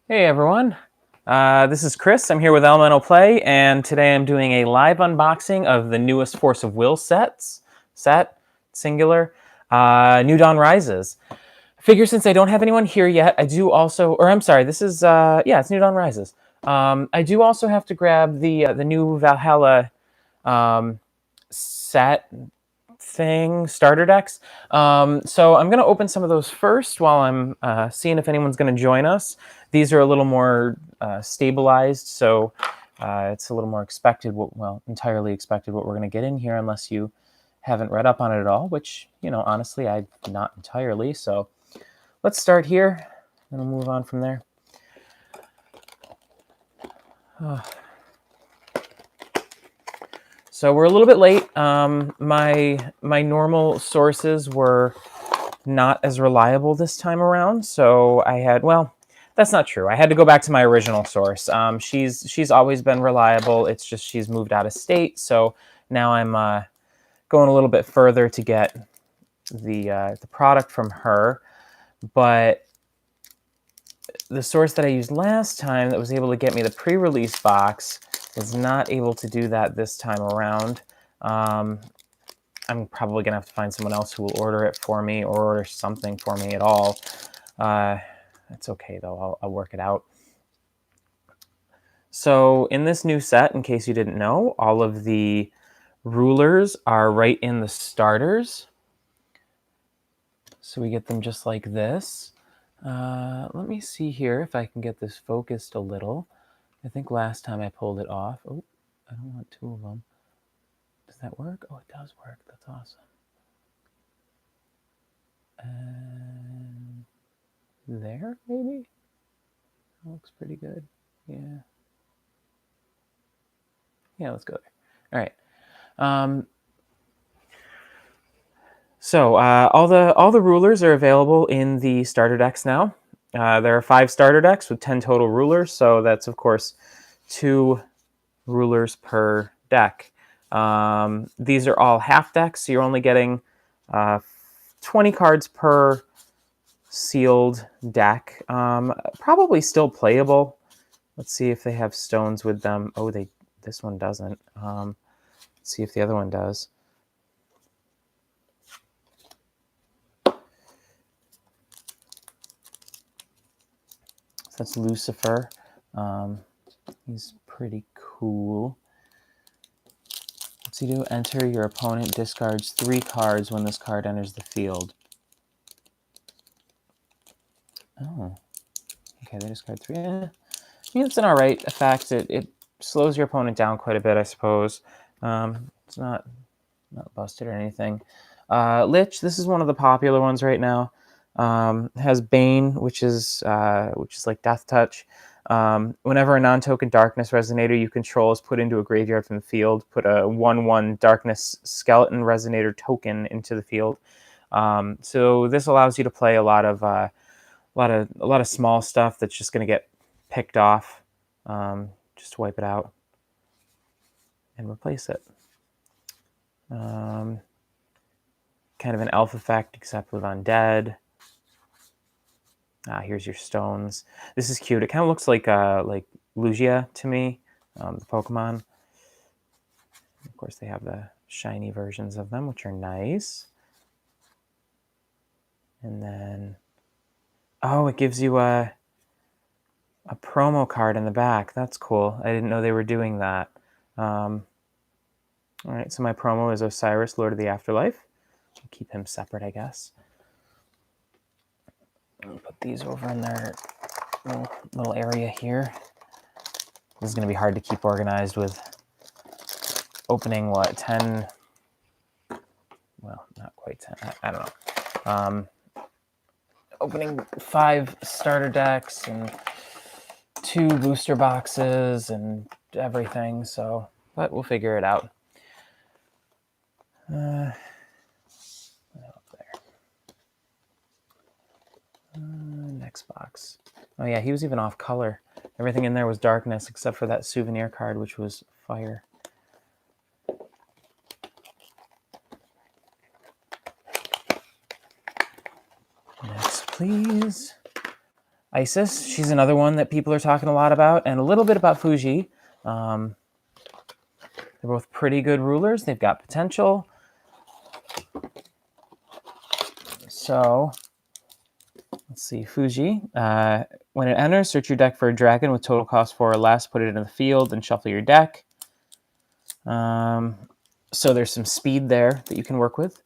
Hey everyone, this is Chris. I'm here with Elemental Play, and today I'm doing a live unboxing of the newest Force of Will singular, New Dawn Rises. I figure since I don't have anyone here yet, I do also, or I'm sorry, this is, it's New Dawn Rises. I do also have to grab the new Valhalla set thing, starter decks. So I'm going to open some of those first while I'm seeing if anyone's going to join us. These are a little more stabilized, so it's a little more expected, entirely expected what we're going to get in here, unless you haven't read up on it at all, which, honestly, I not entirely. So let's start here, and we'll move on from there. So we're a little bit late. My normal sources were not as reliable this time around, so I had, that's not true. I had to go back to my original source. She's always been reliable. It's just she's moved out of state, so now I'm going a little bit further to get the product from her. But the source that I used last time that was able to get me the pre-release box is not able to do that this time around. I'm probably going to have to find someone else who will order it for me or order something for me at all. That's okay, though. I'll work it out. So in this new set, in case you didn't know, all of the rulers are right in the starters. So we get them just like this. Let me see here if I can get this focused a little. I think last time I pulled it off. Oh, I don't want two of them. Does that work? Oh, it does work. That's awesome. And there, maybe? That looks pretty good. Yeah. Yeah, let's go there. All right. So all the rulers are available in the starter decks now. There are 5 starter decks with 10 total rulers, so that's, of course, 2 rulers per deck. These are all half decks, so you're only getting 20 cards per sealed deck. Probably still playable. Let's see if they have stones with them. Oh, this one doesn't. Let's see if the other one does. So that's Lucifer. He's pretty cool. What's he do? Enter your opponent discards 3 cards when this card enters the field. Oh. Okay, they discard 3. I mean, it's an alright effect. It slows your opponent down quite a bit, I suppose. It's not busted or anything. Lich, this is one of the popular ones right now. Has Bane, which is like Death Touch. Whenever a non-token Darkness Resonator you control is put into a graveyard from the field, put a 1/1 Darkness Skeleton Resonator token into the field. So this allows you to play a lot of small stuff that's just going to get picked off. Just wipe it out and replace it. Kind of an elf effect, except with undead. Here's your stones. This is cute. It kind of looks like Lugia to me, the Pokemon. Of course, they have the shiny versions of them, which are nice. And then, oh, it gives you a promo card in the back. That's cool. I didn't know they were doing that. All right, so my promo is Osiris, Lord of the Afterlife. I'll keep him separate, I guess. I'll put these over in their little area here. This is going to be hard to keep organized with opening, 10? Well, not quite 10. I don't know. Opening 5 starter decks and 2 booster boxes and everything, but we'll figure it out. Up there. Next box. Oh yeah, he was even off color. Everything in there was darkness except for that souvenir card, which was fire. Next, please. Isis, she's another one that people are talking a lot about, and a little bit about Fuji. They're both pretty good rulers. They've got potential. So, let's see, Fuji. When it enters, search your deck for a dragon with total cost 4 or less, put it in the field, and shuffle your deck. So there's some speed there that you can work with.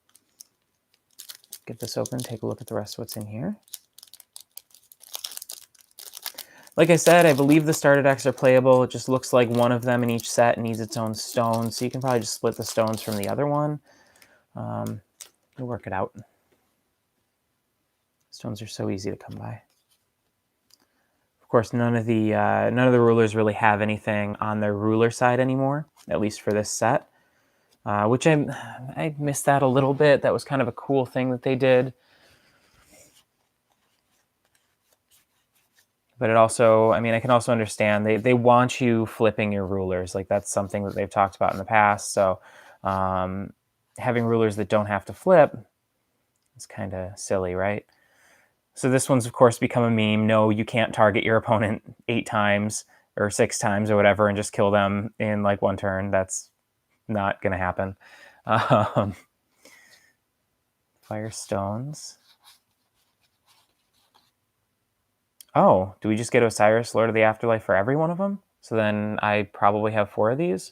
Get this open, take a look at the rest of what's in here. Like I said, I believe the starter decks are playable. It just looks like one of them in each set needs its own stone, so you can probably just split the stones from the other one. You'll work it out. Stones are so easy to come by. Of course, none of the rulers really have anything on their ruler side anymore, at least for this set, which I missed that a little bit. That was kind of a cool thing that they did. But it also, I mean, I can also understand they want you flipping your rulers. Like that's something that they've talked about in the past. So having rulers that don't have to flip is kind of silly, right? So this one's, of course, become a meme. No, you can't target your opponent 8 times or 6 times or whatever and just kill them in like one turn. That's not going to happen. Firestones. Oh, do we just get Osiris, Lord of the Afterlife, for every one of them? So then I probably have 4 of these.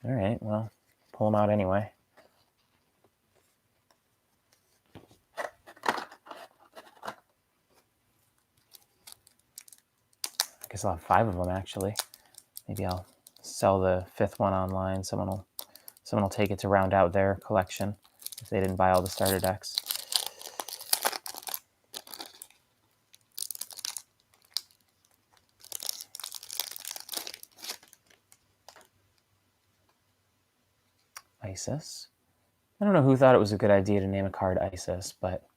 All right, well, pull them out anyway. I guess I'll have 5 of them, actually. Maybe I'll sell the 5th one online. Someone will take it to round out their collection if they didn't buy all the starter decks. Isis. I don't know who thought it was a good idea to name a card Isis, but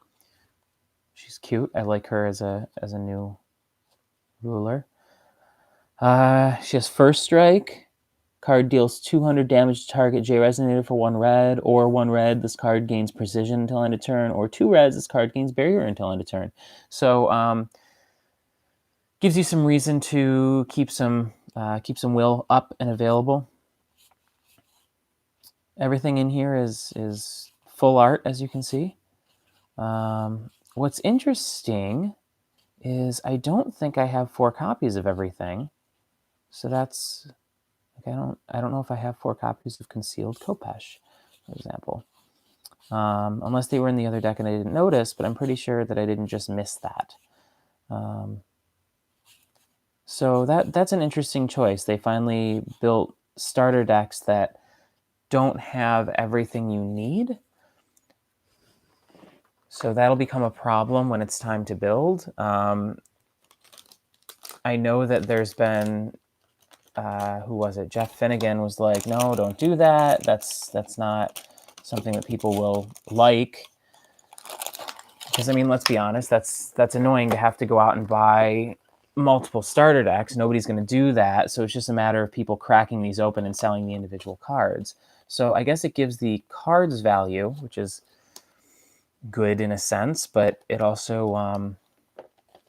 she's cute. I like her as a new ruler. She has first strike. Card deals 200 damage to target J Resonator for 1 red, or 1 red. This card gains precision until end of turn, or 2 reds. This card gains barrier until end of turn. So gives you some reason to keep some will up and available. Everything in here is full art, as you can see. What's interesting is I don't think I have 4 copies of everything. So that's like I don't know if I have 4 copies of Concealed Kopesh, for example. Unless they were in the other deck and I didn't notice, but I'm pretty sure that I didn't just miss that. So that's an interesting choice. They finally built starter decks that don't have everything you need. So that'll become a problem when it's time to build. I know that there's been, who was it? Jeff Finnegan was like, no, don't do that. That's not something that people will like. Because, I mean, let's be honest, that's annoying to have to go out and buy multiple starter decks. Nobody's going to do that. So it's just a matter of people cracking these open and selling the individual cards. So I guess it gives the cards value, which is good in a sense, but it also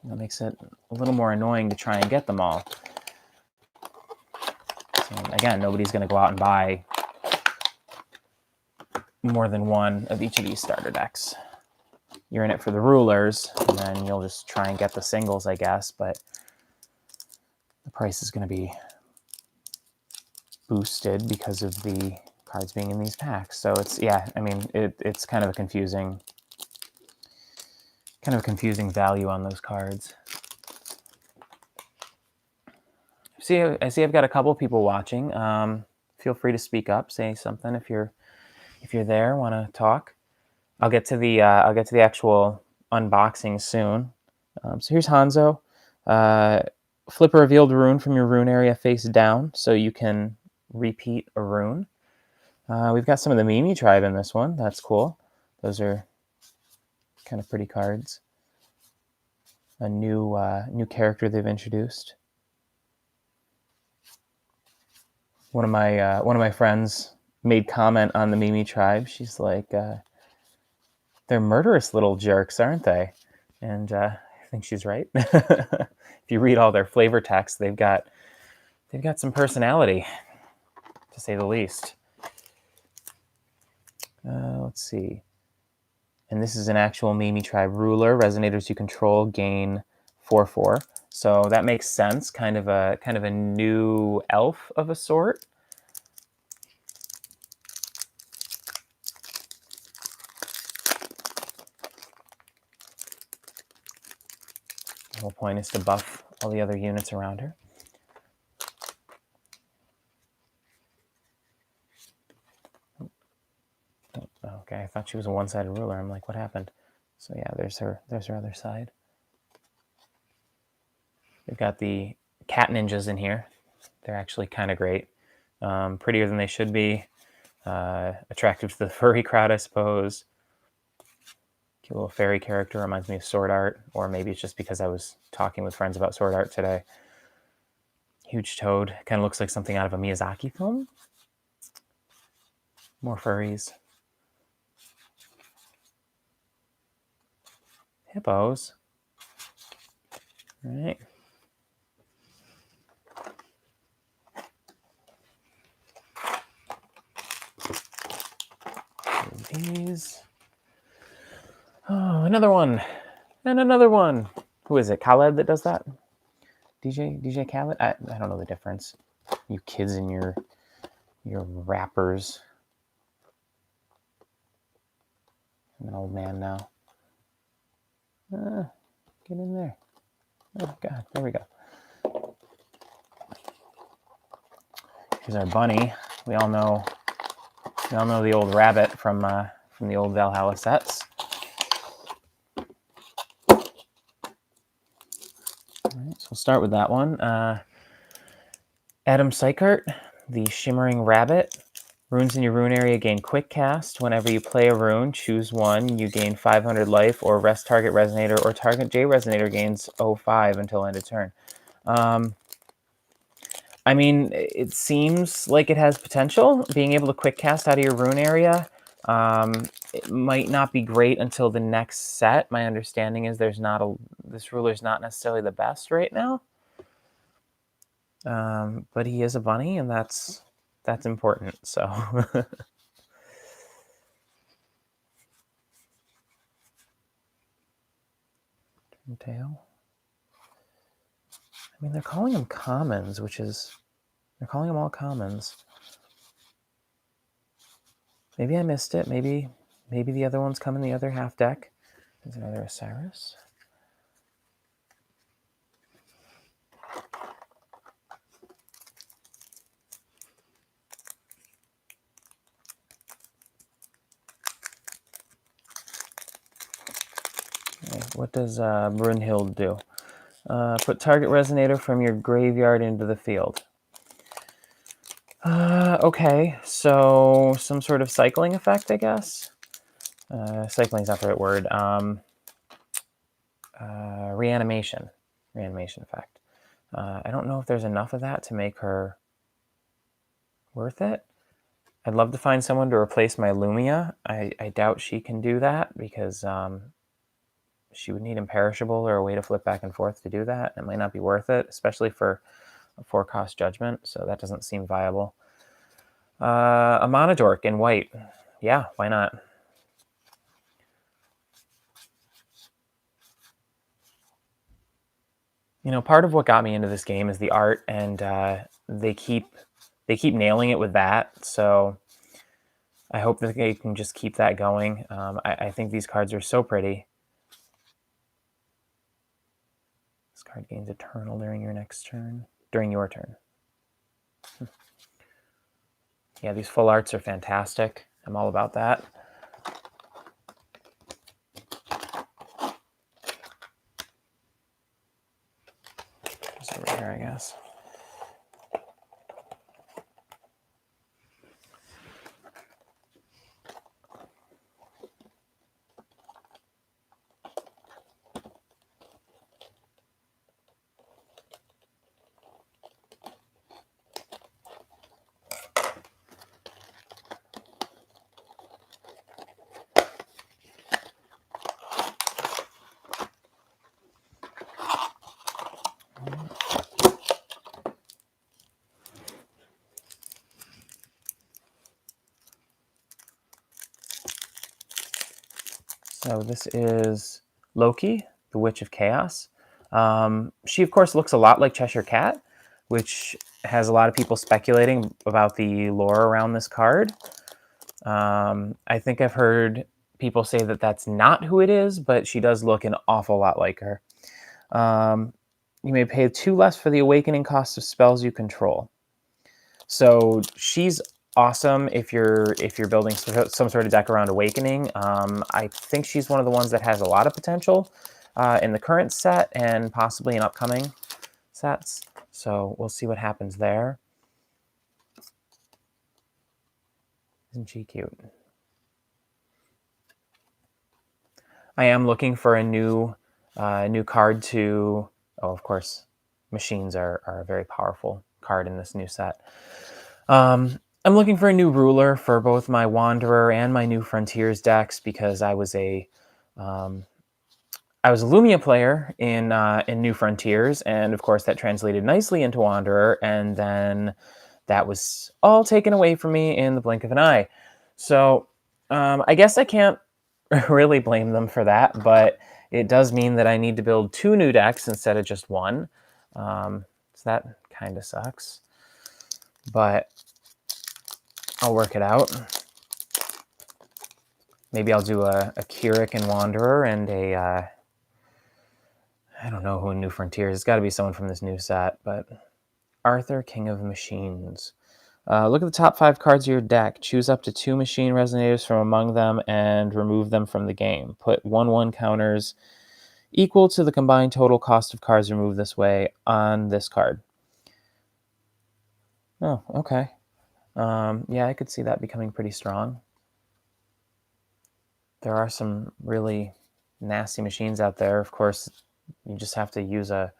makes it a little more annoying to try and get them all. So again, nobody's going to go out and buy more than 1 of each of these starter decks. You're in it for the rulers, and then you'll just try and get the singles, I guess, but the price is going to be boosted because of the cards being in these packs. So it's, yeah, I mean, it's kind of a confusing value on those cards. I see I've got a couple people watching. Feel free to speak up, say something if you're there, want to talk. I'll get to the actual unboxing soon. So here's Hanzo. Flip a revealed rune from your rune area face down, so you can repeat a rune. We've got some of the Mimi tribe in this one. That's cool. Those are kind of pretty cards. A new character they've introduced. One of my friends made comment on the Mimi tribe. She's like, they're murderous little jerks, aren't they? And think she's right. If you read all their flavor text, they've got some personality, to say the least. Let's see. And this is an actual Mimi Tribe ruler. Resonators you control gain 4/4. So that makes sense. Kind of a new elf of a sort. The whole point is to buff all the other units around her. Okay, I thought she was a one-sided ruler. I'm like, what happened? So yeah, there's her other side. We've got the cat ninjas in here. They're actually kind of great. Prettier than they should be. Attractive to the furry crowd, I suppose. Cute little fairy character. Reminds me of Sword Art. Or maybe it's just because I was talking with friends about Sword Art today. Huge toad. Kind of looks like something out of a Miyazaki film. More furries. Hippos. All right. These. Oh, another one. And another one. Who is it? Khaled that does that? DJ Khaled? I don't know the difference. You kids and your rappers. I'm an old man now. Get in there. Oh God, there we go. Here's our bunny. We all know the old rabbit from the old Valhalla sets. All right, so we'll start with that one. Adam Sykart, the Shimmering Rabbit. Runes in your rune area gain quick cast. Whenever you play a rune, choose one. You gain 500 life, or rest target resonator, or target J resonator gains 0.5 until end of turn. I mean, it seems like it has potential. Being able to quick cast out of your rune area, it might not be great until the next set. My understanding is this ruler's not necessarily the best right now. But he is a bunny, and that's important. So. Tail. I mean, they're calling them commons, they're calling them all commons. Maybe I missed it. Maybe the other ones come in the other half deck. There's another Osiris. Okay, what does Brunhild do? Put target resonator from your graveyard into the field. Okay, so some sort of cycling effect, I guess. Cycling's not the right word. Reanimation effect. I don't know if there's enough of that to make her worth it. I'd love to find someone to replace my Lumia. I doubt she can do that because she would need imperishable or a way to flip back and forth to do that. It might not be worth it, especially for a 4-cost judgment, so that doesn't seem viable. A Monodork in white. Yeah, why not? You know, part of what got me into this game is the art, and they keep nailing it with that, so I hope that they can just keep that going. I think these cards are so pretty. This card gains Eternal during your next turn. During your turn. Yeah, these full arts are fantastic. I'm all about that. Just over here, I guess. So this is Loki, the Witch of Chaos. She, of course, looks a lot like Cheshire Cat, which has a lot of people speculating about the lore around this card. I think I've heard people say that that's not who it is, but she does look an awful lot like her. You may pay 2 less for the awakening cost of spells you control. So she's awesome if you're building some sort of deck around awakening. I think she's one of the ones that has a lot of potential in the current set and possibly in upcoming sets. So we'll see what happens there. Isn't she cute? I am looking for a new card to. Oh, of course, machines are a very powerful card in this new set. I'm looking for a new ruler for both my Wanderer and my New Frontiers decks because I was a Lumia player in New Frontiers, and of course that translated nicely into Wanderer, and then that was all taken away from me in the blink of an eye. So I guess I can't really blame them for that, but it does mean that I need to build 2 new decks instead of just one. So that kind of sucks, but I'll work it out. Maybe I'll do a Keurig and Wanderer and a I don't know who in New Frontiers. It's got to be someone from this new set, but Arthur, King of Machines. Look at the top 5 cards of your deck. Choose up to 2 machine resonators from among them and remove them from the game. Put 1/1 counters equal to the combined total cost of cards removed this way on this card. Oh, okay. Yeah, I could see that becoming pretty strong. There are some really nasty machines out there. Of course, you just have to use a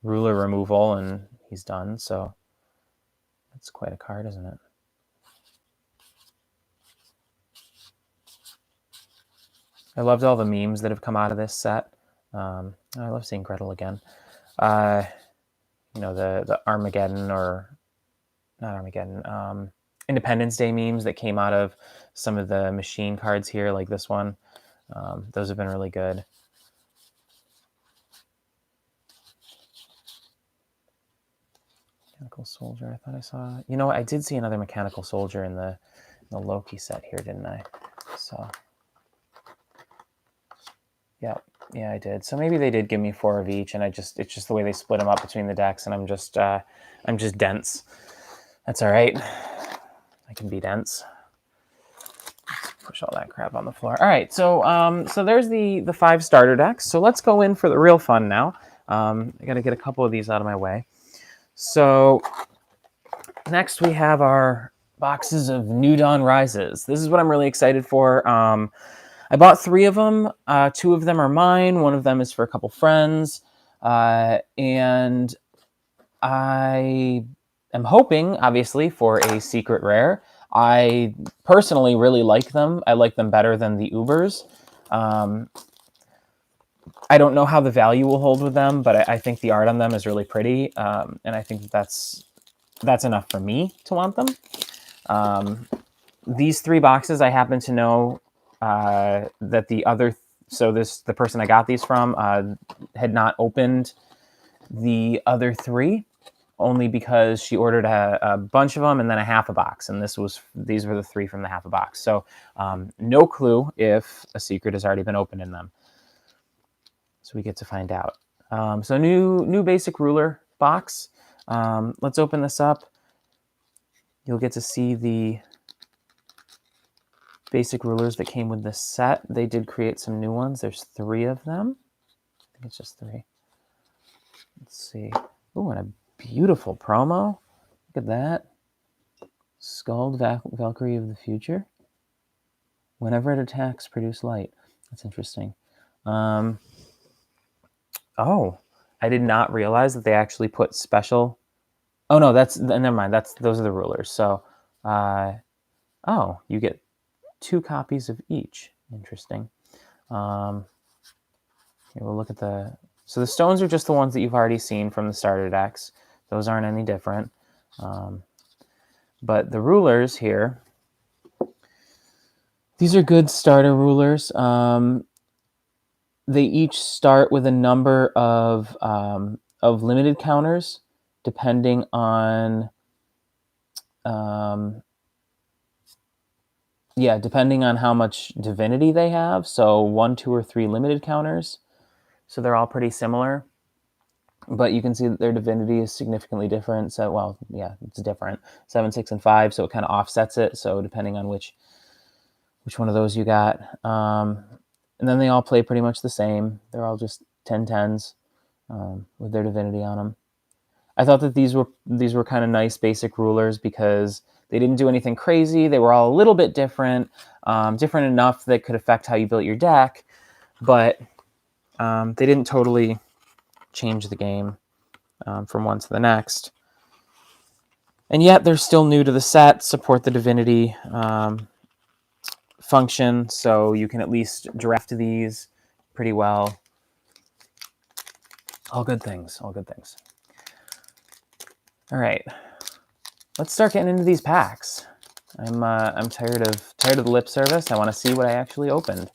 ruler removal and he's done. So that's quite a card, isn't it? I loved all the memes that have come out of this set. I love seeing Gretel again. The Armageddon, or not Armageddon, Independence Day memes that came out of some of the machine cards here, like this one. Those have been really good. Mechanical Soldier, I thought I saw. You know what? I did see another Mechanical Soldier in the Loki set here, didn't I? So, yeah, I did. So maybe they did give me 4 of each, and it's just the way they split them up between the decks, and I'm just dense. That's all right. I can be dense. Push all that crap on the floor. All right, so there's the 5 starter decks. So let's go in for the real fun now. I got to get a couple of these out of my way. So next we have our boxes of New Dawn Rises. This is what I'm really excited for. I bought 3 of them. 2 of them are mine. 1 of them is for a couple friends. And I am hoping, obviously, for a secret rare. I personally really like them. I like them better than the Ubers. I don't know how the value will hold with them, but I think the art on them is really pretty, and I think that's enough for me to want them. These 3 boxes, I happen to know that the person I got these from had not opened the other 3, only because she ordered a bunch of them and then a half a box, and these were the 3 from the half a box. So no clue if a secret has already been opened in them. So we get to find out. So new basic ruler box. Let's open this up. You'll get to see the basic rulers that came with this set. They did create some new ones. There's 3 of them. I think it's just 3. Let's see. Oh, and a beautiful promo. Look at that. Scald Valkyrie of the Future. Whenever it attacks, produce light. That's interesting. Oh, I did not realize that they actually put special. Oh no, never mind. Those are the rulers. So, you get 2 copies of each. Interesting. Here we'll look at so the stones are just the ones that you've already seen from the starter decks. Those aren't any different. But the rulers here, these are good starter rulers. they each start with a number of limited counters, depending on depending on how much divinity they have. So 1, 2, or 3 limited counters. So they're all pretty similar, but you can see that their divinity is significantly different. So, well, yeah, it's different. 7, 6, and 5. So it kind of offsets it. So depending on which one of those you got. And then they all play pretty much the same. They're all just 10/10s with their divinity on them. I thought that these were kind of nice basic rulers because they didn't do anything crazy. They were all a little bit different, different enough that could affect how you built your deck, but they didn't totally change the game from one to the next. And yet they're still new to the set, support the divinity function, so you can at least draft these pretty well. All good things, all good things. All right, let's start getting into these packs. I'm tired of the lip service. I want to see what I actually opened.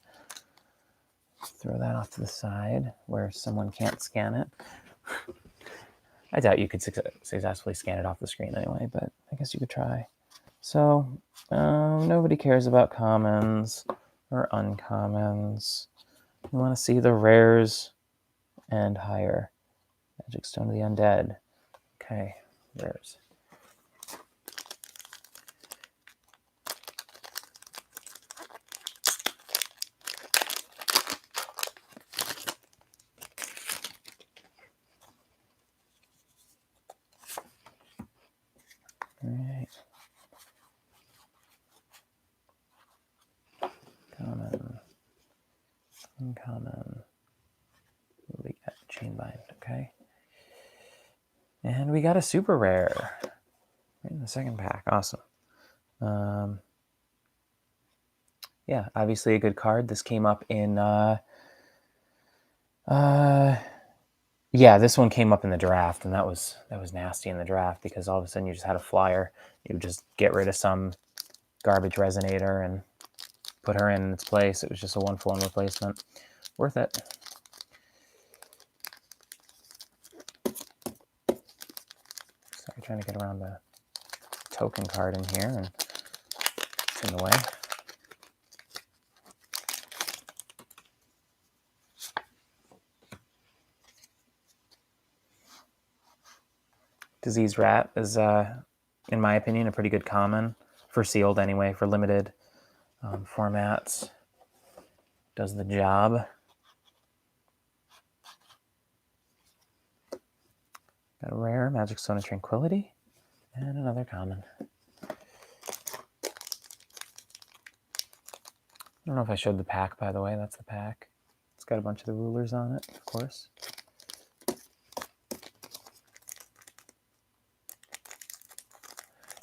Throw that off to the side where someone can't scan it. I doubt you could successfully scan it off the screen anyway, but I guess you could try. So nobody cares about commons or uncommons. You want to see the rares and higher. Magic Stone of the Undead. Okay, rares. All right. Common. Uncommon. We got Chainbind, okay. And we got a super rare in the second pack. Awesome. Yeah, obviously a good card. This came up in yeah, this one came up in the draft, and that was nasty in the draft because all of a sudden you just had a flyer. You would just get rid of some garbage resonator and put her in its place. It was just a 1-for-1 replacement. Worth it. Sorry, trying to get around the token card in here, and it's in the way. Disease Rat is, in my opinion, a pretty good common for sealed anyway, for limited formats. Does the job. Got a rare, Magic Stone of Tranquility, and another common. I don't know if I showed the pack, by the way. That's the pack. It's got a bunch of the rulers on it, of course.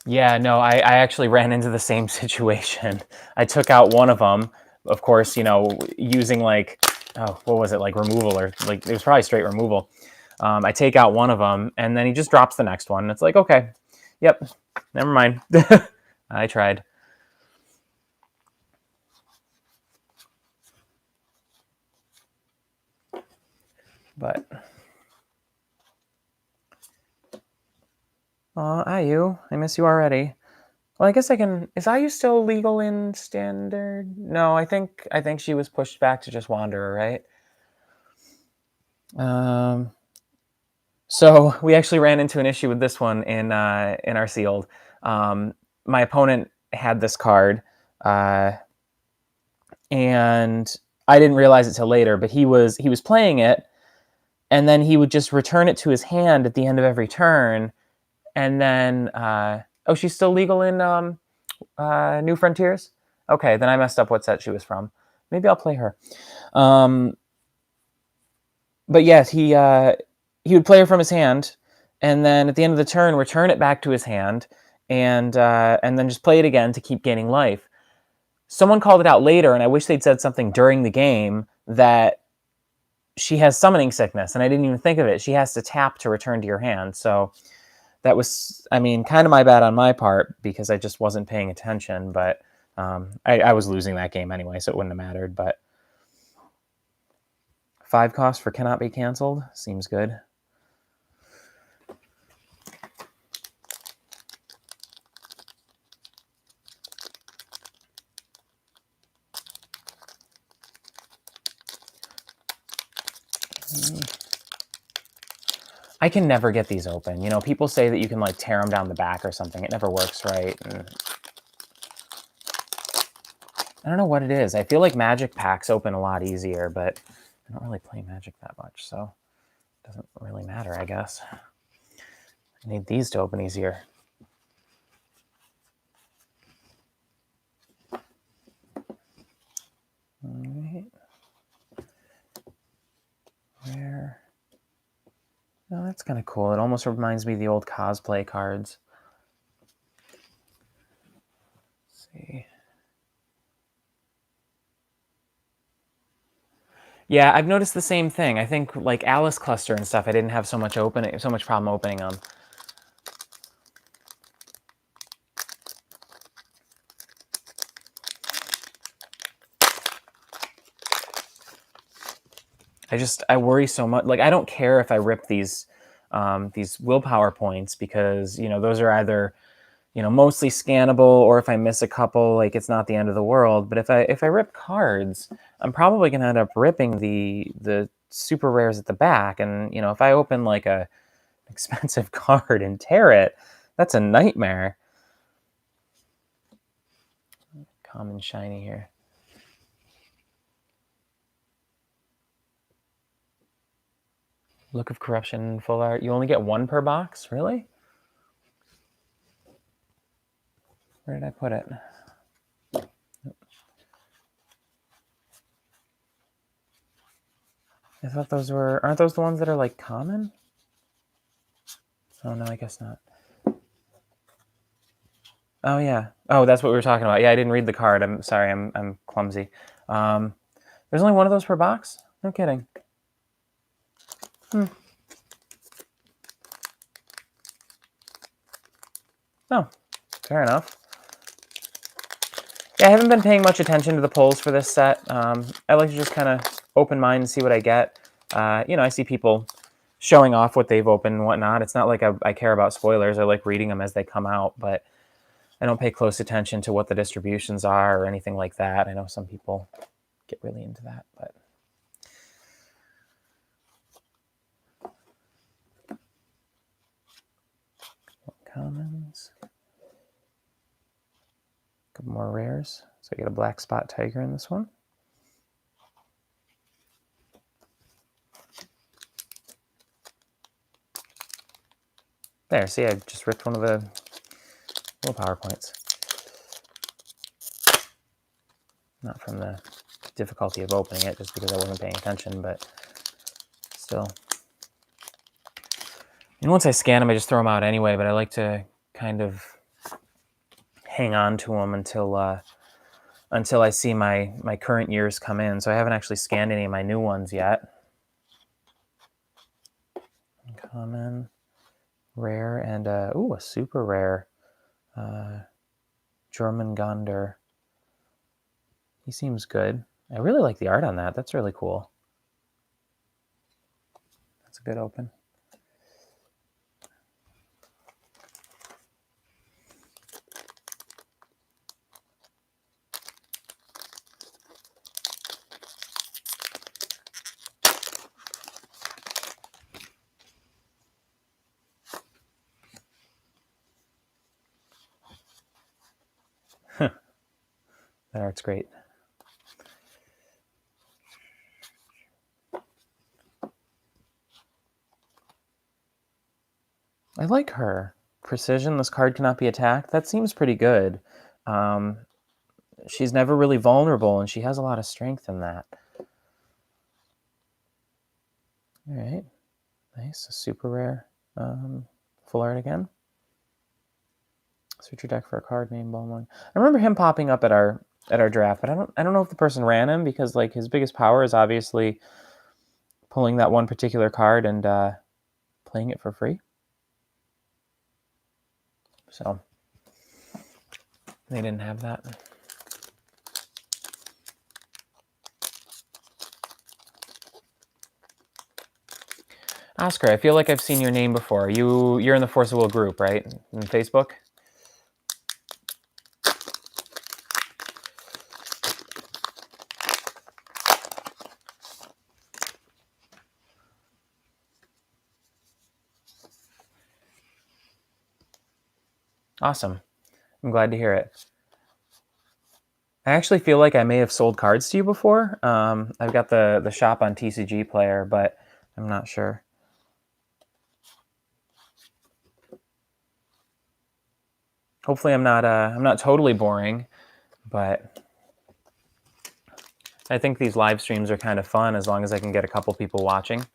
Yeah, no, I actually ran into the same situation. I took out one of them, of course, you know, using like, oh, what was it, like removal, or like, it was probably straight removal. I take out one of them, and then he just drops the next one. And it's like, okay, yep, never mind. I tried. But, IU, I miss you already. Well, I guess I can. Is IU still legal in standard? No, I think she was pushed back to just Wanderer, right? So we actually ran into an issue with this one in our sealed. My opponent had this card, and I didn't realize it till later. But he was playing it, and then he would just return it to his hand at the end of every turn, and then oh, she's still legal in New Frontiers. Okay, then I messed up what set she was from. Maybe I'll play her. But yes, he would play her from his hand, and then at the end of the turn, return it back to his hand, and then just play it again to keep gaining life. Someone called it out later, and I wish they'd said something during the game that she has summoning sickness, and I didn't even think of it. She has to tap to return to your hand. So that was, I mean, kind of my bad on my part because I just wasn't paying attention, but I was losing that game anyway, so it wouldn't have mattered. But 5 cost for cannot be canceled. Seems good. I can never get these open. You know, people say that you can like tear them down the back or something. It never works right. And I don't know what it is. I feel like Magic packs open a lot easier, but I don't really play Magic that much, so it doesn't really matter, I guess. I need these to open easier. All right. Where? Oh, that's kind of cool. It almost reminds me of the old cosplay cards. Let's see. Yeah, I've noticed the same thing. I think like Alice Cluster and stuff, I didn't have so much problem opening them. I worry so much. Like I don't care if I rip these willpower points because you know those are either mostly scannable, or if I miss a couple, like it's not the end of the world. But if I rip cards, I'm probably gonna end up ripping the super rares at the back, and if I open like a expensive card and tear it, that's a nightmare. Common shiny here. Look of Corruption full art. You only get 1 per box? Really? Where did I put it? I thought those aren't those the ones that are like common? Oh no, I guess not. Oh yeah. Oh, that's what we were talking about. Yeah, I didn't read the card. I'm sorry. I'm clumsy. There's only 1 of those per box? No kidding. Oh, fair enough. Yeah, I haven't been paying much attention to the polls for this set. I like to just kind of open mine and see what I get. I see people showing off what they've opened and whatnot. It's not like I care about spoilers. I like reading them as they come out, but I don't pay close attention to what the distributions are or anything like that. I know some people get really into that, but commons. A couple more rares. So I get a black spot tiger in this one. There, see, I just ripped one of the willpower points. Not from the difficulty of opening it, just because I wasn't paying attention, but still. And once I scan them, I just throw them out anyway, but I like to kind of hang on to them until I see my current years come in. So I haven't actually scanned any of my new ones yet. Common, rare, and a super rare. Jormungandr. He seems good. I really like the art on that. That's really cool. That's a good open. That art's great. I like her. Precision, this card cannot be attacked. That seems pretty good. She's never really vulnerable, and she has a lot of strength in that. All right. Nice. A super rare. Full art again. Search your deck for a card named Balmung. I remember him popping up at our draft, but I don't know if the person ran him because like his biggest power is obviously pulling that one particular card and playing it for free. So they didn't have that. Oscar, I feel like I've seen your name before. You're in the Force of Will group, right? In Facebook? Awesome. I'm glad to hear it. I actually feel like I may have sold cards to you before. I've got the shop on TCG Player, but I'm not sure. Hopefully, I'm not totally boring, but I think these live streams are kind of fun as long as I can get a couple people watching.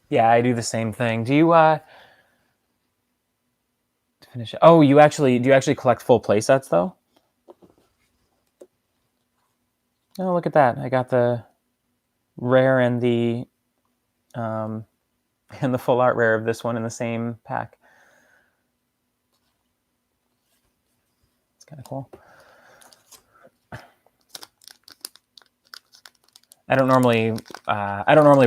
Yeah, I do the same thing. Do you finish it? Oh, do you actually collect full play sets though? Oh, look at that. I got the rare and the um, and the full art rare of this one in the same pack. It's kind of cool. I don't normally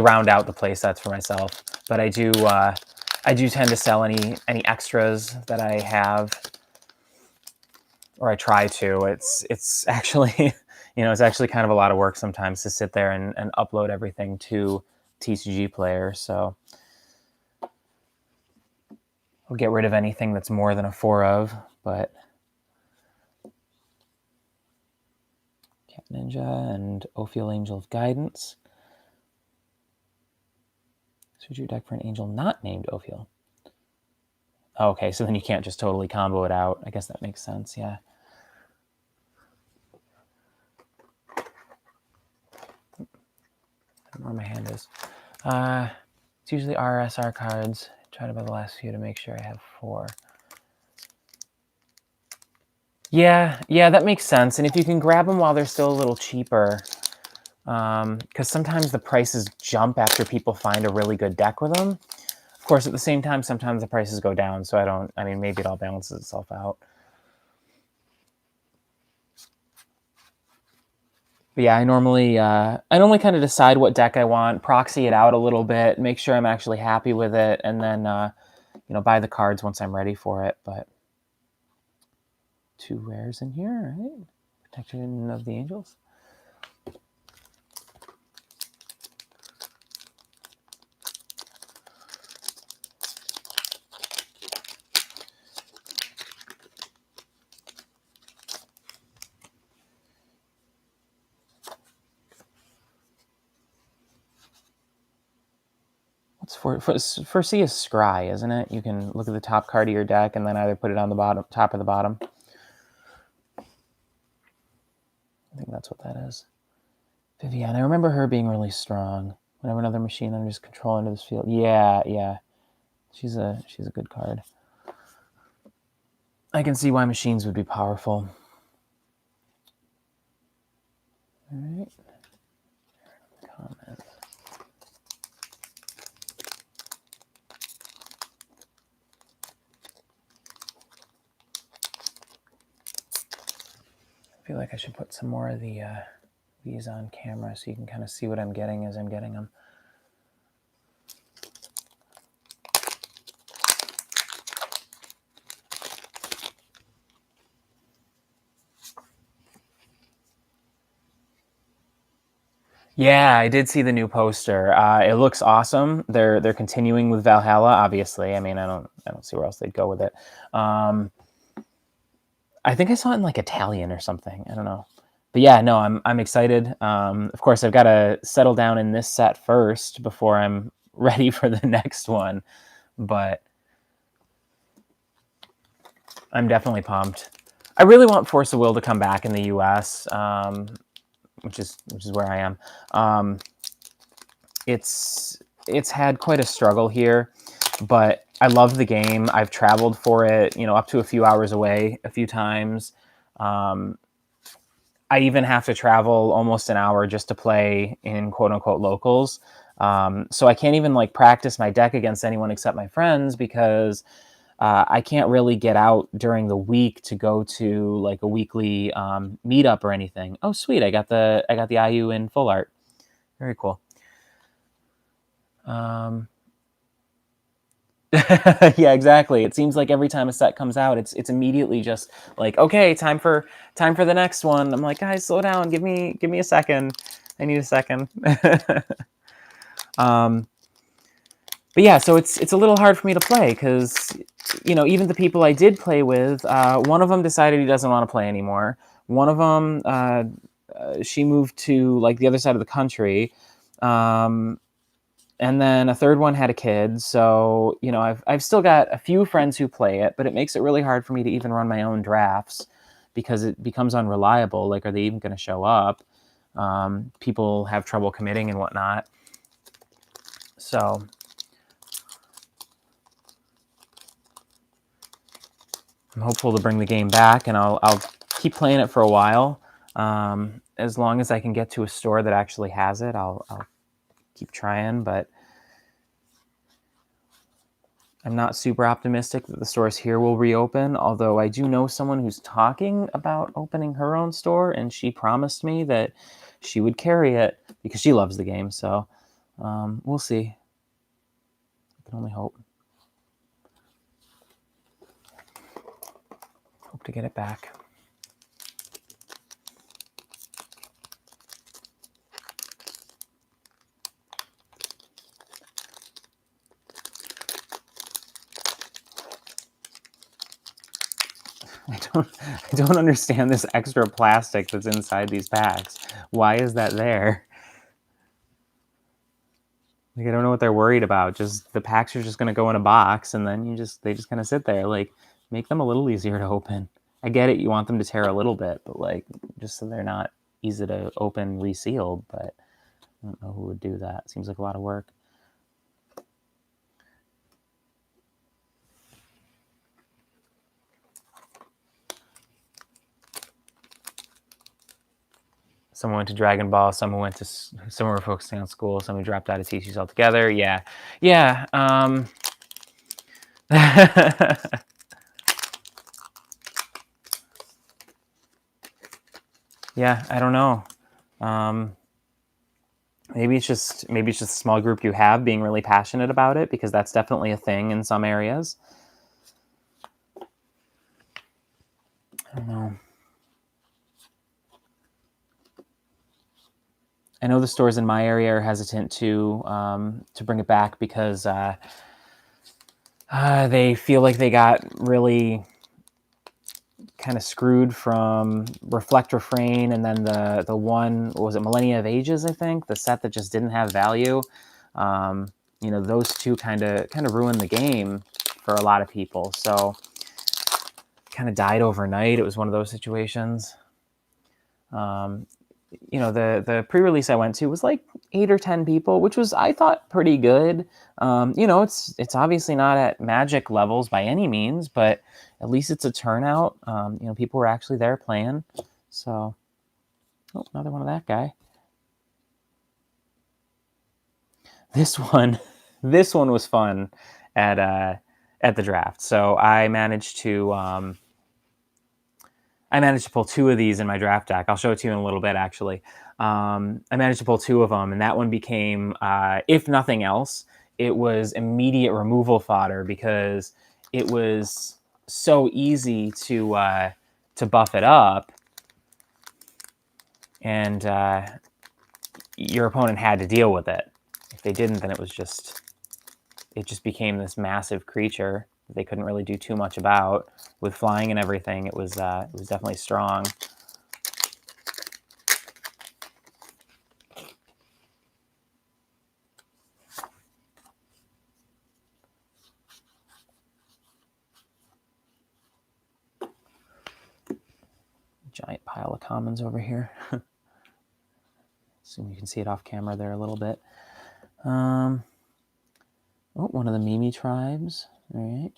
round out the play sets for myself, but I do tend to sell any extras that I have, or I try to. It's actually it's actually kind of a lot of work sometimes to sit there and upload everything to TCG Player. So I'll get rid of anything that's more than a 4 of, but Cat Ninja and Ophiel Angel of Guidance. Switch your deck for an angel not named Ophiel. Oh, okay, so then you can't just totally combo it out. I guess that makes sense, yeah. I don't know where my hand is. It's usually RSR cards. I tried to buy the last few to make sure I have 4. Yeah, that makes sense. And if you can grab them while they're still a little cheaper, because sometimes the prices jump after people find a really good deck with them. Of course, at the same time, sometimes the prices go down. So maybe it all balances itself out. But yeah, I normally kind of decide what deck I want, proxy it out a little bit, make sure I'm actually happy with it, and then buy the cards once I'm ready for it. But 2 rares in here, right? Protection of the Angels. For C is scry, isn't it? You can look at the top card of your deck and then either put it on the top or the bottom. I think that's what that is. Vivian, I remember her being really strong. Whenever another machine enters control into this field. Yeah. She's a good card. I can see why machines would be powerful. All right. Comment. I feel like I should put some more of these on camera so you can kind of see what I'm getting as I'm getting them. Yeah, I did see the new poster. It looks awesome. They're continuing with Valhalla, obviously. I mean, I don't see where else they'd go with it. I think I saw it in like Italian or something. I don't know. But yeah, no, I'm excited. Of course, I've got to settle down in this set first before I'm ready for the next one. But I'm definitely pumped. I really want Force of Will to come back in the US, which is where I am. It's had quite a struggle here, but I love the game. I've traveled for it, up to a few hours away a few times. I even have to travel almost an hour just to play in quote unquote locals. So I can't even like practice my deck against anyone except my friends because I can't really get out during the week to go to like a weekly meetup or anything. Oh, sweet! I got the IU in full art. Very cool. Yeah, exactly. It seems like every time a set comes out, it's immediately just like, okay, time for the next one. I'm like, guys, slow down. Give me a second. I need a second. um, but yeah, so it's a little hard for me to play because even the people I did play with, one of them decided he doesn't want to play anymore. One of them, she moved to like the other side of the country. Um, and then a third one had a kid. So, I've still got a few friends who play it, but it makes it really hard for me to even run my own drafts because it becomes unreliable. Like, are they even going to show up? People have trouble committing and whatnot. So I'm hopeful to bring the game back, and I'll keep playing it for a while. As long as I can get to a store that actually has it, I'll keep trying, but I'm not super optimistic that the stores here will reopen, although I do know someone who's talking about opening her own store, and she promised me that she would carry it because she loves the game. So we'll see. I can only hope. Hope to get it back. I don't understand this extra plastic that's inside these packs. Why is that there? Like, I don't know what they're worried about. Just the packs are just going to go in a box, and then they just kind of sit there. Like, make them a little easier to open. I get it. You want them to tear a little bit, but like, just so they're not easy to open resealed. But I don't know who would do that. Seems like a lot of work. Someone went to Dragon Ball. Someone were focusing on school. Someone dropped out of TCs altogether. Yeah, yeah. Yeah, I don't know. Maybe it's just a small group you have being really passionate about it, because that's definitely a thing in some areas. I don't know. I know the stores in my area are hesitant to bring it back because they feel like they got really kind of screwed from Reflect Refrain, and then the one, what was it, Millennia of Ages, I think, the set that just didn't have value. Those two kind of ruined the game for a lot of people. So kind of died overnight. It was one of those situations. The pre-release I went to was like 8 or 10 people, which was, I thought, pretty good. It's obviously not at Magic levels by any means, but at least it's a turnout. People were actually there playing. So, another one of that guy. This one, this one was fun at the draft. So I managed to pull 2 of these in my draft deck. I'll show it to you in a little bit, actually. I managed to pull 2 of them, and that one became, if nothing else, it was immediate removal fodder because it was so easy to buff it up, and your opponent had to deal with it. If they didn't, then it just became this massive creature that they couldn't really do too much about. With flying and everything, it was definitely strong. Giant pile of commons over here. Assume you can see it off camera there a little bit. One of the Mimi tribes. All right.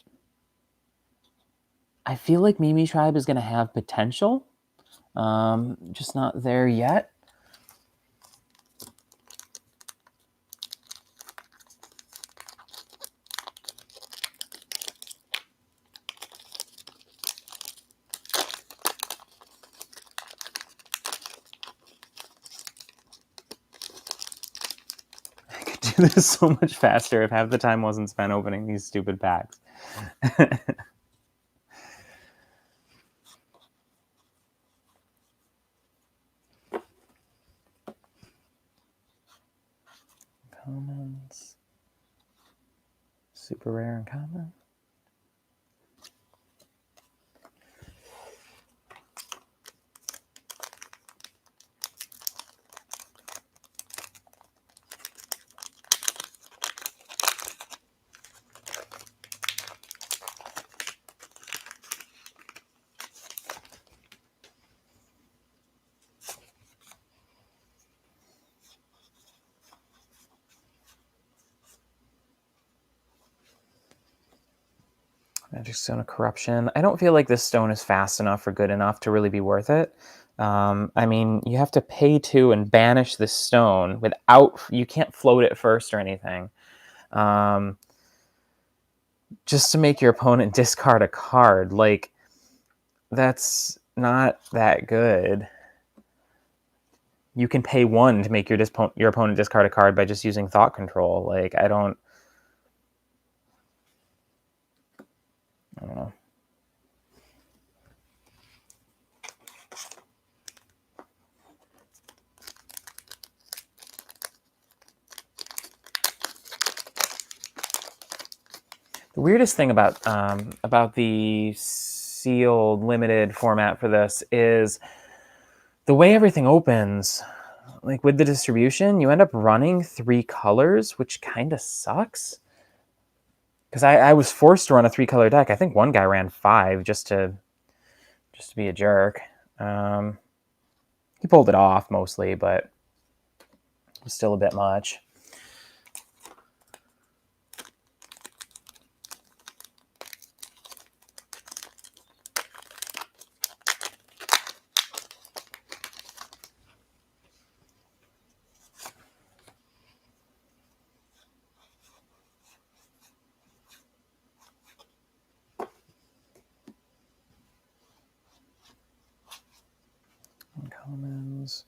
I feel like Mimi Tribe is going to have potential. Just not there yet. I could do this so much faster if half the time wasn't spent opening these stupid packs. Commons. Super rare and common. Magic Stone of Corruption. I don't feel like this stone is fast enough or good enough to really be worth it. I mean, you have to pay 2 and banish this stone without... You can't float it first or anything. Just to make your opponent discard a card. Like, that's not that good. You can pay 1 to make your opponent discard a card by just using Thought Control. Like, I don't know. The weirdest thing about the sealed limited format for this is the way everything opens. Like with the distribution, you end up running 3 colors, which kind of sucks. Because I was forced to run a 3-color deck. I think one guy ran 5 just to be a jerk. He pulled it off mostly, but it was still a bit much. Commons.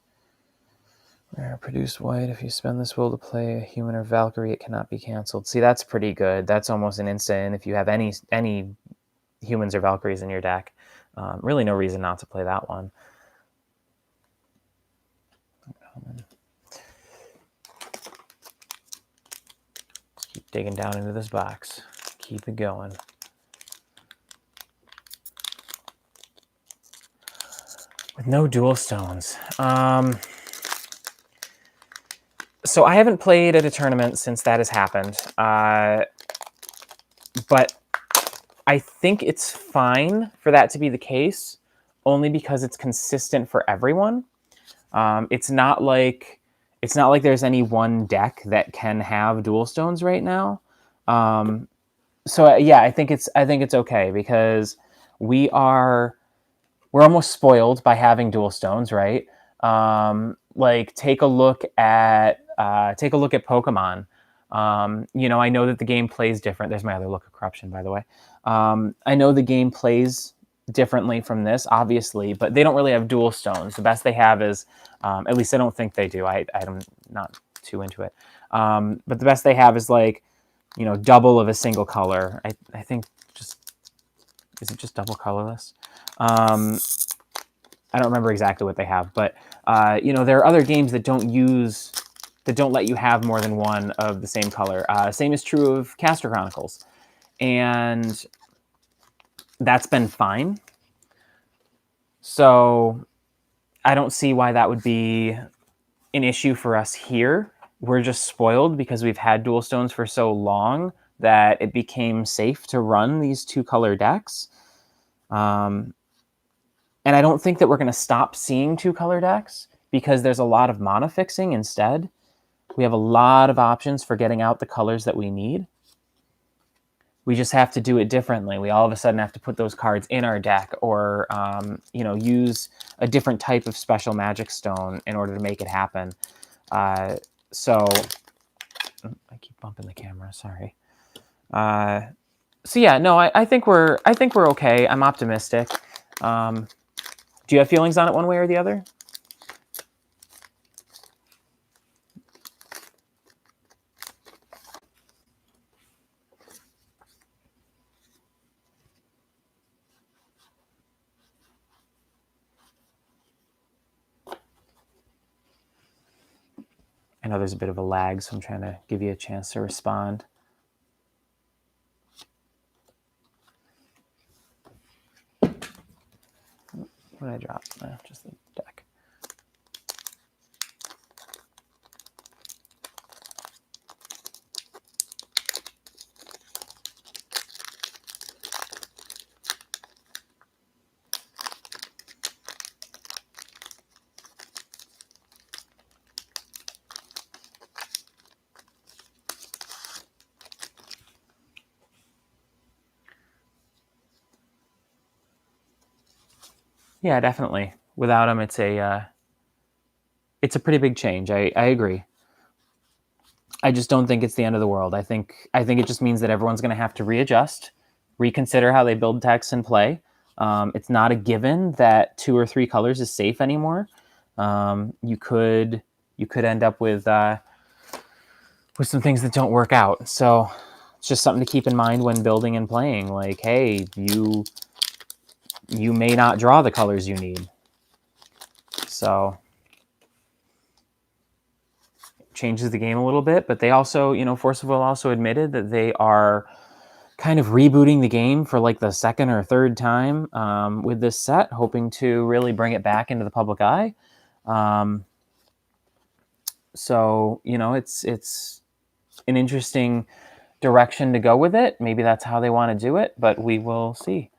Rare, produce white. If you spend this will to play a human or Valkyrie, it cannot be canceled. See, that's pretty good. That's almost an instant if you have any humans or Valkyries in your deck. Really no reason not to play that one. Keep digging down into this box. Keep it going. With no dual stones. So I haven't played at a tournament since that has happened. But I think it's fine for that to be the case, only because it's consistent for everyone. It's not like there's any one deck that can have dual stones right now. So yeah, I think it's okay because we're almost spoiled by having dual stones, right? Like take a look at Pokemon. I know that the game plays different. There's my other look of corruption, by the way. I know the game plays differently from this, obviously, but they don't really have dual stones. The best they have is, at least I don't think they do. I'm not too into it. But the best they have is like, double of a single color. I think is it just double colorless? I don't remember exactly what they have, but there are other games that don't let you have more than one of the same color. Same is true of Caster Chronicles, and that's been fine. So I don't see why that would be an issue for us here. We're just spoiled because we've had dual stones for so long that it became safe to run these 2-color decks. And I don't think that we're going to stop seeing 2-color decks because there's a lot of mana fixing instead. We have a lot of options for getting out the colors that we need. we just have to do it differently. We all of a sudden have to put those cards in our deck, or use a different type of special magic stone in order to make it happen. So I keep bumping the camera. Sorry. So yeah, no, I think we're okay. I'm optimistic. Do you have feelings on it one way or the other? I know there's a bit of a lag, so I'm trying to give you a chance to respond. What did I drop? Just the deck. Yeah, definitely. Without him, it's a pretty big change. I agree. I just don't think it's the end of the world. I think it just means that everyone's going to have to readjust, reconsider how they build decks and play. It's not a given that 2 or 3 colors is safe anymore. You could end up with some things that don't work out. So it's just something to keep in mind when building and playing. Like, hey, you may not draw the colors you need. So changes the game a little bit, but they also, Force of Will also admitted that they are kind of rebooting the game for like the second or third time with this set, hoping to really bring it back into the public eye. So, it's an interesting direction to go with it. Maybe that's how they want to do it, but we will see.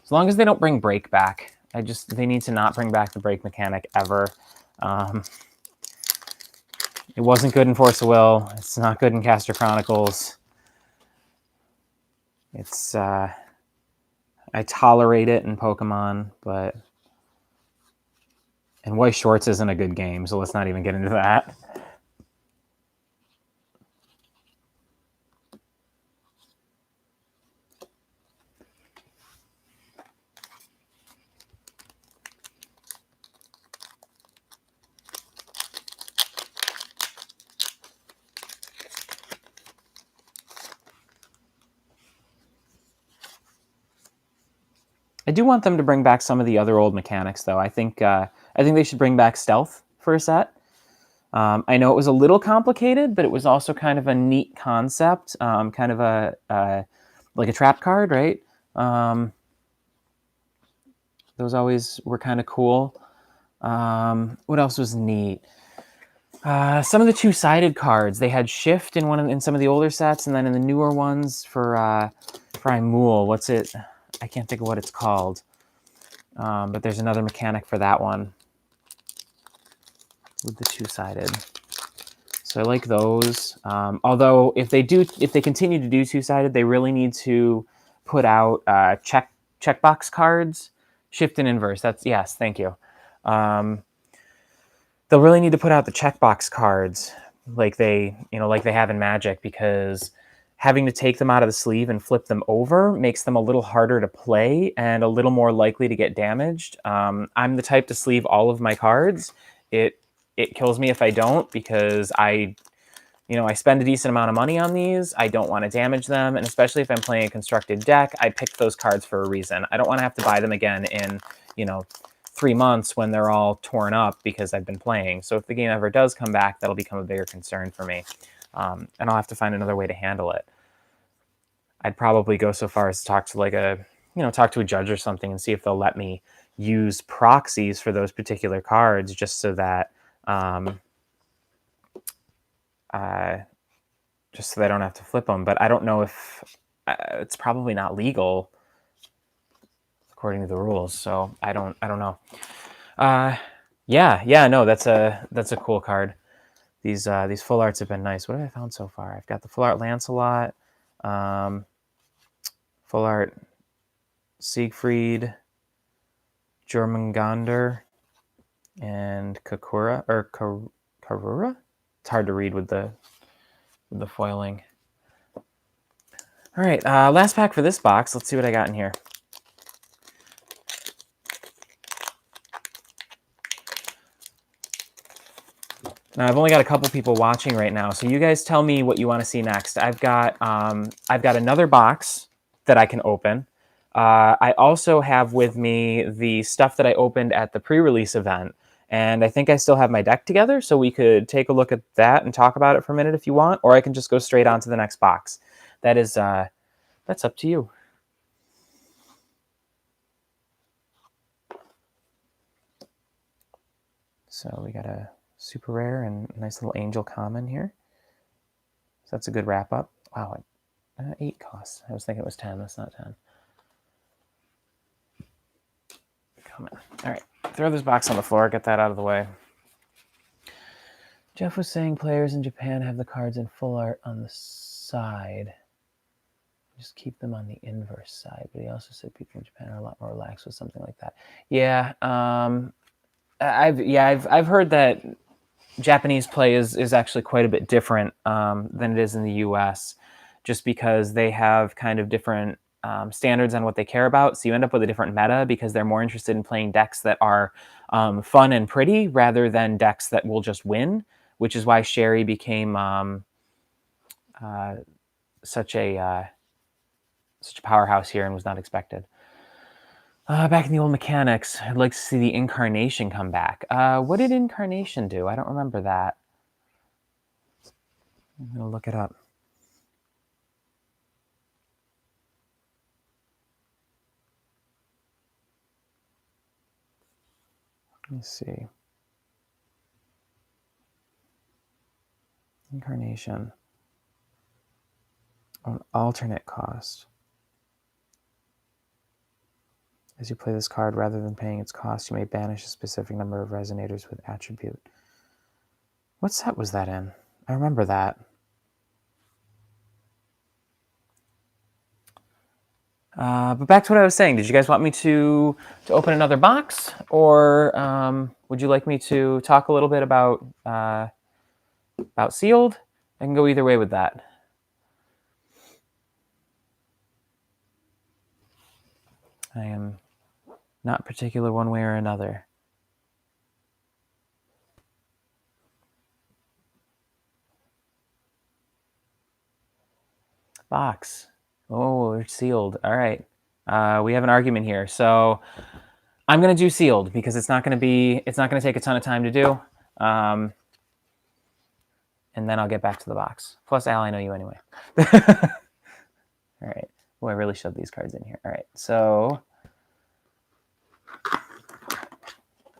As long as they don't bring break back. They need to not bring back the break mechanic ever. It wasn't good in Force of Will. It's not good in Caster Chronicles. It's I tolerate it in Pokemon, but and Weiss Schwartz isn't a good game, so let's not even get into that. I do want them to bring back some of the other old mechanics, though. I think they should bring back stealth for a set. I know it was a little complicated, but it was also kind of a neat concept, kind of like a trap card, right? Those always were kind of cool. What else was neat? Some of the 2-sided cards. They had shift in some of the older sets, and then in the newer ones for Imul. What's it? I can't think of what it's called. But there's another mechanic for that one with the 2-sided. So I like those. Although if they continue to do 2-sided, they really need to put out checkbox cards, shift and inverse. Yes, thank you. They'll really need to put out the checkbox cards like they have in Magic, because having to take them out of the sleeve and flip them over makes them a little harder to play and a little more likely to get damaged. I'm the type to sleeve all of my cards. It kills me if I don't, because I spend a decent amount of money on these. I don't want to damage them, and especially if I'm playing a constructed deck, I picked those cards for a reason. I don't want to have to buy them again in 3 months when they're all torn up because I've been playing. So if the game ever does come back, that'll become a bigger concern for me. And I'll have to find another way to handle it. I'd probably go so far as to talk to a judge or something and see if they'll let me use proxies for those particular cards, just so that I don't have to flip them. But I don't know if it's probably not legal according to the rules. So I don't know. No, that's a cool card. These full arts have been nice. What have I found so far? I've got the full art Lancelot. Full art Siegfried, Jormungandr, and Kakura or Karura. It's hard to read with the foiling. All right, last pack for this box. Let's see what I got in here. Now I've only got a couple people watching right now, so you guys tell me what you want to see next. I've got another box that I can open. I also have with me the stuff that I opened at the pre-release event, and I think I still have my deck together, so we could take a look at that and talk about it for a minute if you want, or I can just go straight on to the next box. That is, that's up to you. So we got a super rare and a nice little angel common here. So that's a good wrap up. Wow, 8 costs. I was thinking it was 10. That's not 10. Come on. All right, throw this box on the floor. Get that out of the way. Jeff was saying players in Japan have the cards in full art on the side. Just keep them on the inverse side. But he also said people in Japan are a lot more relaxed with something like that. Yeah, I've heard that Japanese play is actually quite a bit different than it is in the U.S. just because they have kind of different standards on what they care about. So you end up with a different meta because they're more interested in playing decks that are fun and pretty rather than decks that will just win, which is why Sherry became such a powerhouse here and was not expected. Back in the old mechanics, I'd like to see the Incarnation come back. What did Incarnation do? I don't remember that. I'm going to look it up. Let me see. Incarnation. On alternate cost. As you play this card, rather than paying its cost, you may banish a specific number of resonators with attribute. What set was that in? I remember that. But back to what I was saying. Did you guys want me to open another box? Or would you like me to talk a little bit about sealed? I can go either way with that. I am not particular one way or another. Box. Oh, we're sealed. All right. We have an argument here. So I'm going to do sealed because it's not going to take a ton of time to do. And then I'll get back to the box. Plus, Al, I know you anyway. All right. Oh, I really shoved these cards in here. All right. So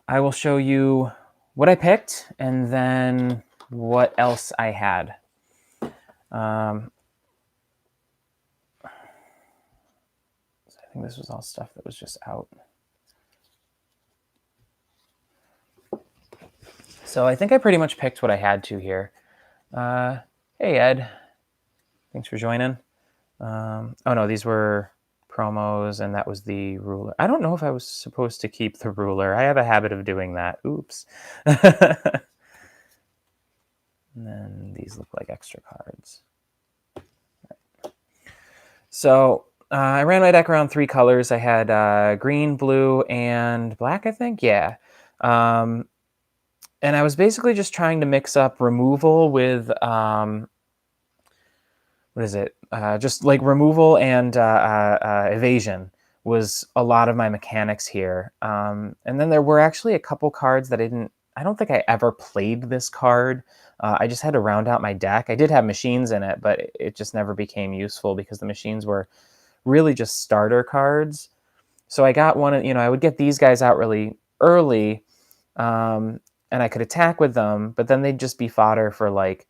I will show you what I picked and then what else I had. I think this was all stuff that was just out. So I think I pretty much picked what I had to here. Hey, Ed. Thanks for joining. Oh, no, these were promos, and that was the ruler. I don't know if I was supposed to keep the ruler. I have a habit of doing that. Oops. And then these look like extra cards. Right. So I ran my deck around 3 colors. I had green, blue, and black, I think. Yeah. And I was basically just trying to mix up removal with, what is it? Just like removal and evasion was a lot of my mechanics here. And then there were actually a couple cards that I don't think I ever played this card. I just had to round out my deck. I did have machines in it, but it just never became useful because the machines were really just starter cards. So I got one, I would get these guys out really early, and I could attack with them, but then they'd just be fodder for like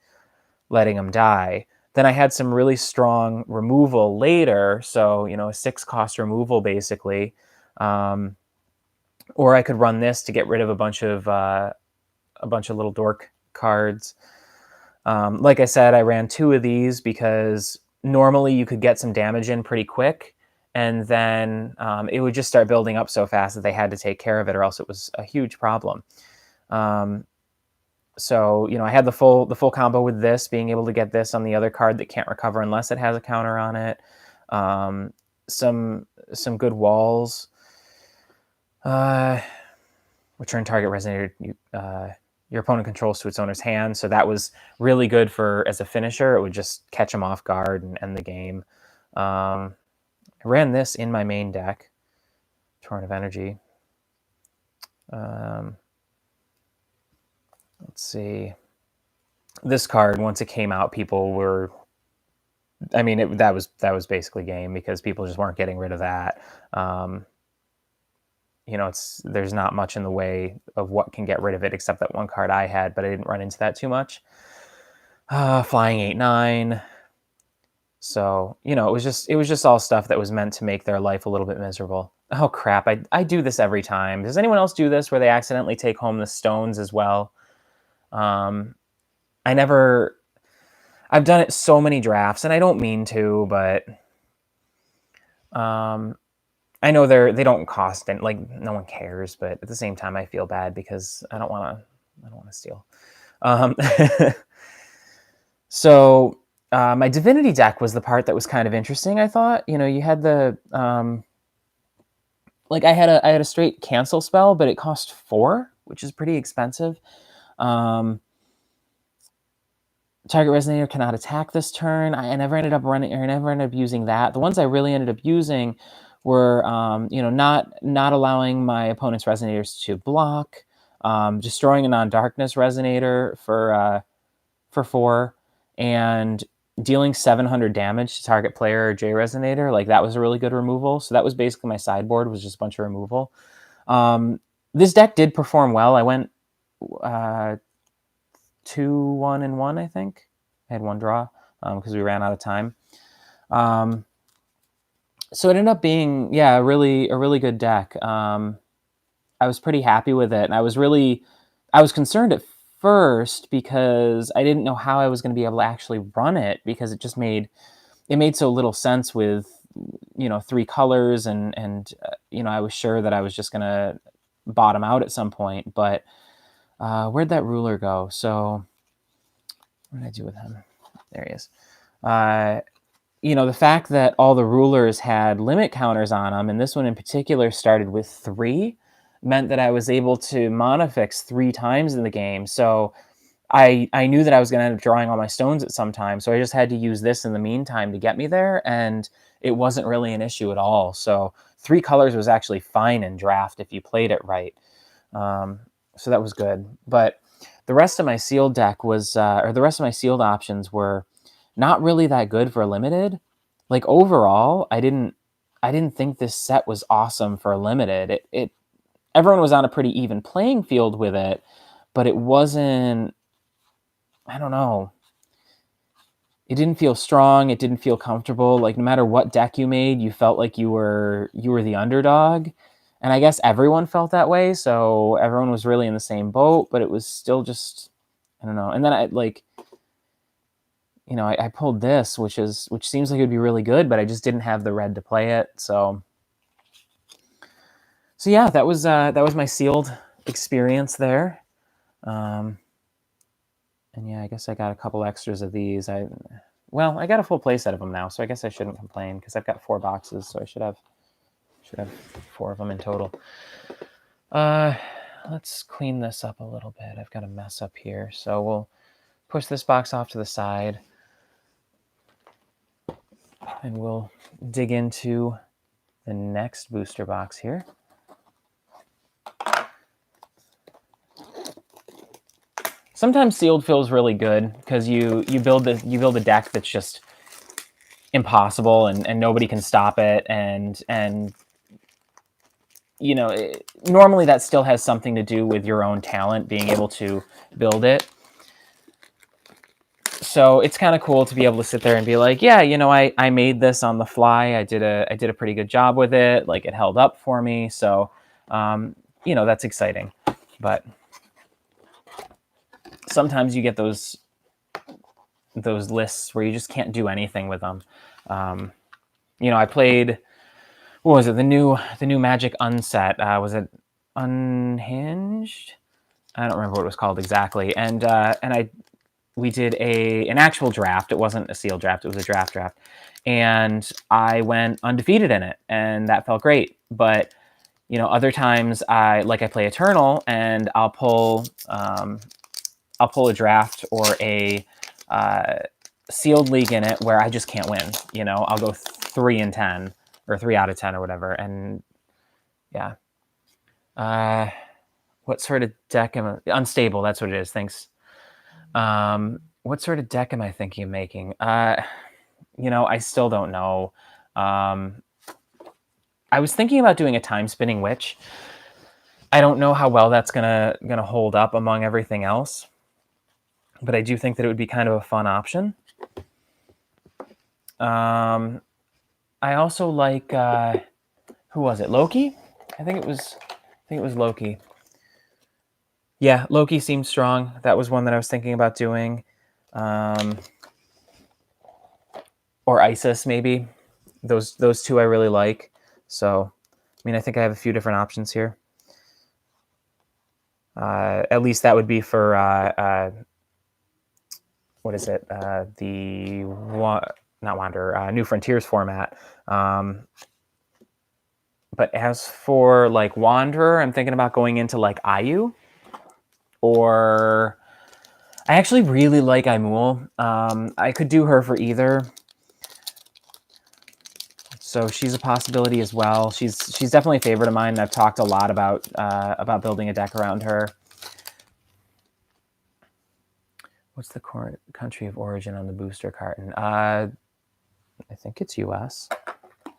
letting them die. Then I had some really strong removal later, so a 6 cost removal basically, or I could run this to get rid of a bunch of little dork cards. Like I said, I ran 2 of these because normally you could get some damage in pretty quick, and then it would just start building up so fast that they had to take care of it, or else it was a huge problem. Um, so I had the full combo with this, being able to get this on the other card that can't recover unless it has a counter on it. Um, some good walls. Return target resonator your opponent controls to its owner's hand, so that was really good for as a finisher. It would just catch them off guard and end the game. I ran this in my main deck, Torrent of Energy. Let's see. This card, once it came out, people were. I mean, that was basically game because people just weren't getting rid of that. There's not much in the way of what can get rid of it except that one card I had, but I didn't run into that too much. Flying 8/9. So it was just all stuff that was meant to make their life a little bit miserable. Oh crap! I do this every time. Does anyone else do this where they accidentally take home the stones as well? I never. I've done it so many drafts, and I don't mean to, but I know they don't cost, and like no one cares. But at the same time, I feel bad because I don't want to steal. So my divinity deck was the part that was kind of interesting. I thought, you had the like I had a straight cancel spell, but it cost 4, which is pretty expensive. Target resonator cannot attack this turn. I never ended up using that. The ones I really ended up using were, not allowing my opponent's resonators to block, destroying a non-darkness resonator for 4, and dealing 700 damage to target player or J resonator. Like that was a really good removal. So that was basically my sideboard, was just a bunch of removal. This deck did perform well. I went 2-1-1, I think. I had one draw because we ran out of time. So it ended up being, a really good deck. I was pretty happy with it, and I was concerned at first because I didn't know how I was going to be able to actually run it, because it just made so little sense with 3 colors, and I was sure that I was just going to bottom out at some point. But where'd that ruler go? So what did I do with him? There he is. The fact that all the rulers had limit counters on them, and this one in particular started with 3, meant that I was able to mana fix 3 times in the game. So I knew that I was going to end up drawing all my stones at some time. So I just had to use this in the meantime to get me there, and it wasn't really an issue at all. So 3 colors was actually fine in draft if you played it right. So that was good. But the rest of my sealed deck was, or the rest of my sealed options were not really that good for limited. Like overall, I didn't think this set was awesome for limited. Everyone was on a pretty even playing field with it, but it wasn't, I don't know. It didn't feel strong. It didn't feel comfortable. Like no matter what deck you made, you felt like you were the underdog. And I guess everyone felt that way. So everyone was really in the same boat, but it was still just, I don't know. And then I pulled this, which seems like it would be really good, but I just didn't have the red to play it. So yeah, that was my sealed experience there. And yeah, I guess I got a couple extras of these. I got a full play set of them now, so I guess I shouldn't complain because I've got 4 boxes, so I should have 4 of them in total. Let's clean this up a little bit. I've got a mess up here, so we'll push this box off to the side, and we'll dig into the next booster box here. Sometimes sealed feels really good because you build a deck that's just impossible and nobody can stop it, and normally that still has something to do with your own talent, being able to build it. So it's kind of cool to be able to sit there and be like, yeah, I made this on the fly. I did a pretty good job with it. Like it held up for me. So that's exciting. But sometimes you get those lists where you just can't do anything with them. I played what was it? The new Magic Unset. Was it Unhinged? I don't remember what it was called exactly. And we did an actual draft. It wasn't a sealed draft. It was a draft, and I went undefeated in it, and that felt great. But other times I play Eternal, and I'll pull a draft or a sealed league in it where I just can't win. I'll go 3-10 or 3 out of 10 or whatever, and yeah. What sort of deck am I? Unstable. That's what it is. Thanks. What sort of deck am I thinking of making? I still don't know. I was thinking about doing a time spinning witch. I don't know how well that's gonna hold up among everything else, but I do think that it would be kind of a fun option. I also like who was it? Loki? I think it was Loki. Yeah, Loki seemed strong. That was one that I was thinking about doing. Or Isis, maybe. Those two I really like. So, I think I have a few different options here. At least that would be for what is it? Not Wanderer, New Frontiers format. But as for Wanderer, I'm thinking about going into IU, or I actually really like Imul. I could do her for either. So she's a possibility as well. She's definitely a favorite of mine. I've talked a lot about building a deck around her. What's the country of origin on the booster carton? I think it's U.S. It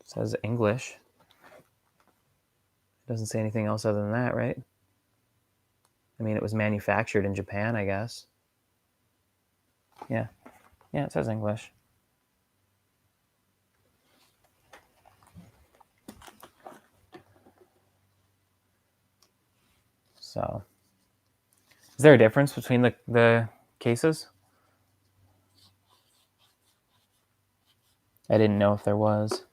says English. It doesn't say anything else other than that, right? It was manufactured in Japan, I guess. Yeah, it says English. So, is there a difference between the cases? I didn't know if there was.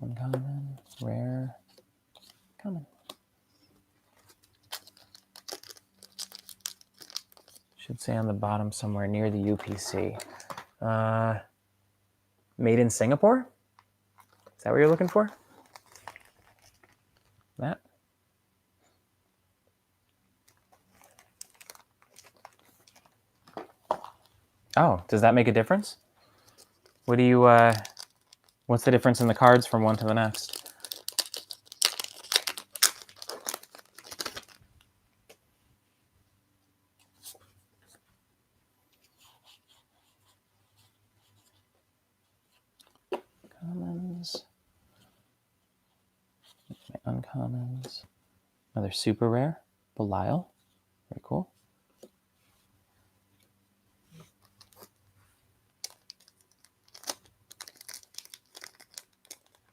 Uncommon, rare, common. Should say on the bottom somewhere near the UPC. Made in Singapore? Is that what you're looking for? That? Oh, does that make a difference? What do you, what's the difference in the cards from one to the next? Commons. My uncommons. Another super rare. Belial. Very cool.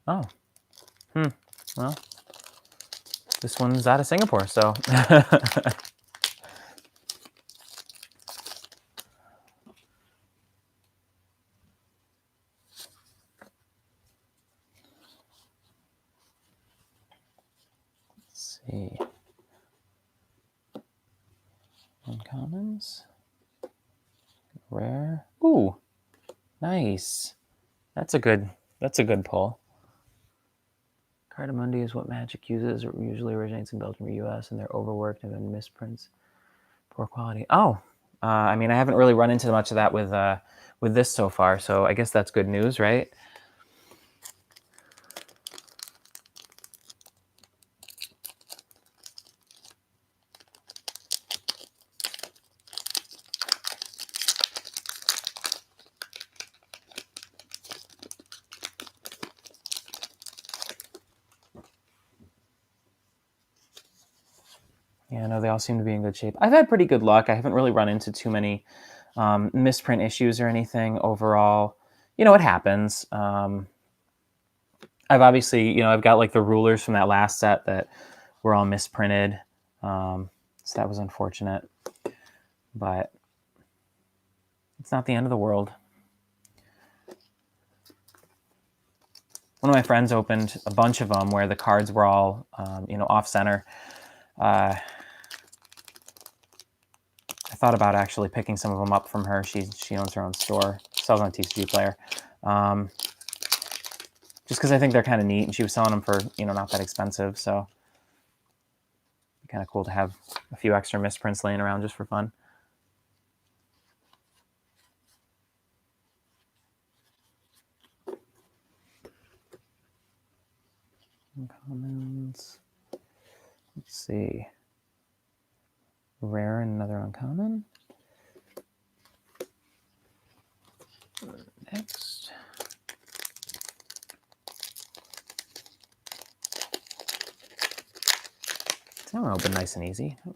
Oh. Well, this one's out of Singapore, so. Let's see. Uncommons. Rare. Ooh. Nice. That's a good pull. Cardamundi is what Magic uses. It usually originates in Belgium or US, and they're overworked and then misprints. Poor quality. Oh, I haven't really run into much of that with this so far, so I guess that's good news, right? Yeah, no, they all seem to be in good shape. I've had pretty good luck. I haven't really run into too many misprint issues or anything overall. It happens. I've obviously, I've got the rulers from that last set that were all misprinted. So that was unfortunate, but it's not the end of the world. one of my friends opened a bunch of them where the cards were all, off center. I thought about actually picking some of them up from her. She owns her own store, sells on TCG Player. Just because I think they're kind of neat, and she was selling them for, not that expensive. So kind of cool to have a few extra misprints laying around just for fun. Uncommons. Let's see. Rare and another uncommon. Next. That one opened nice and easy. That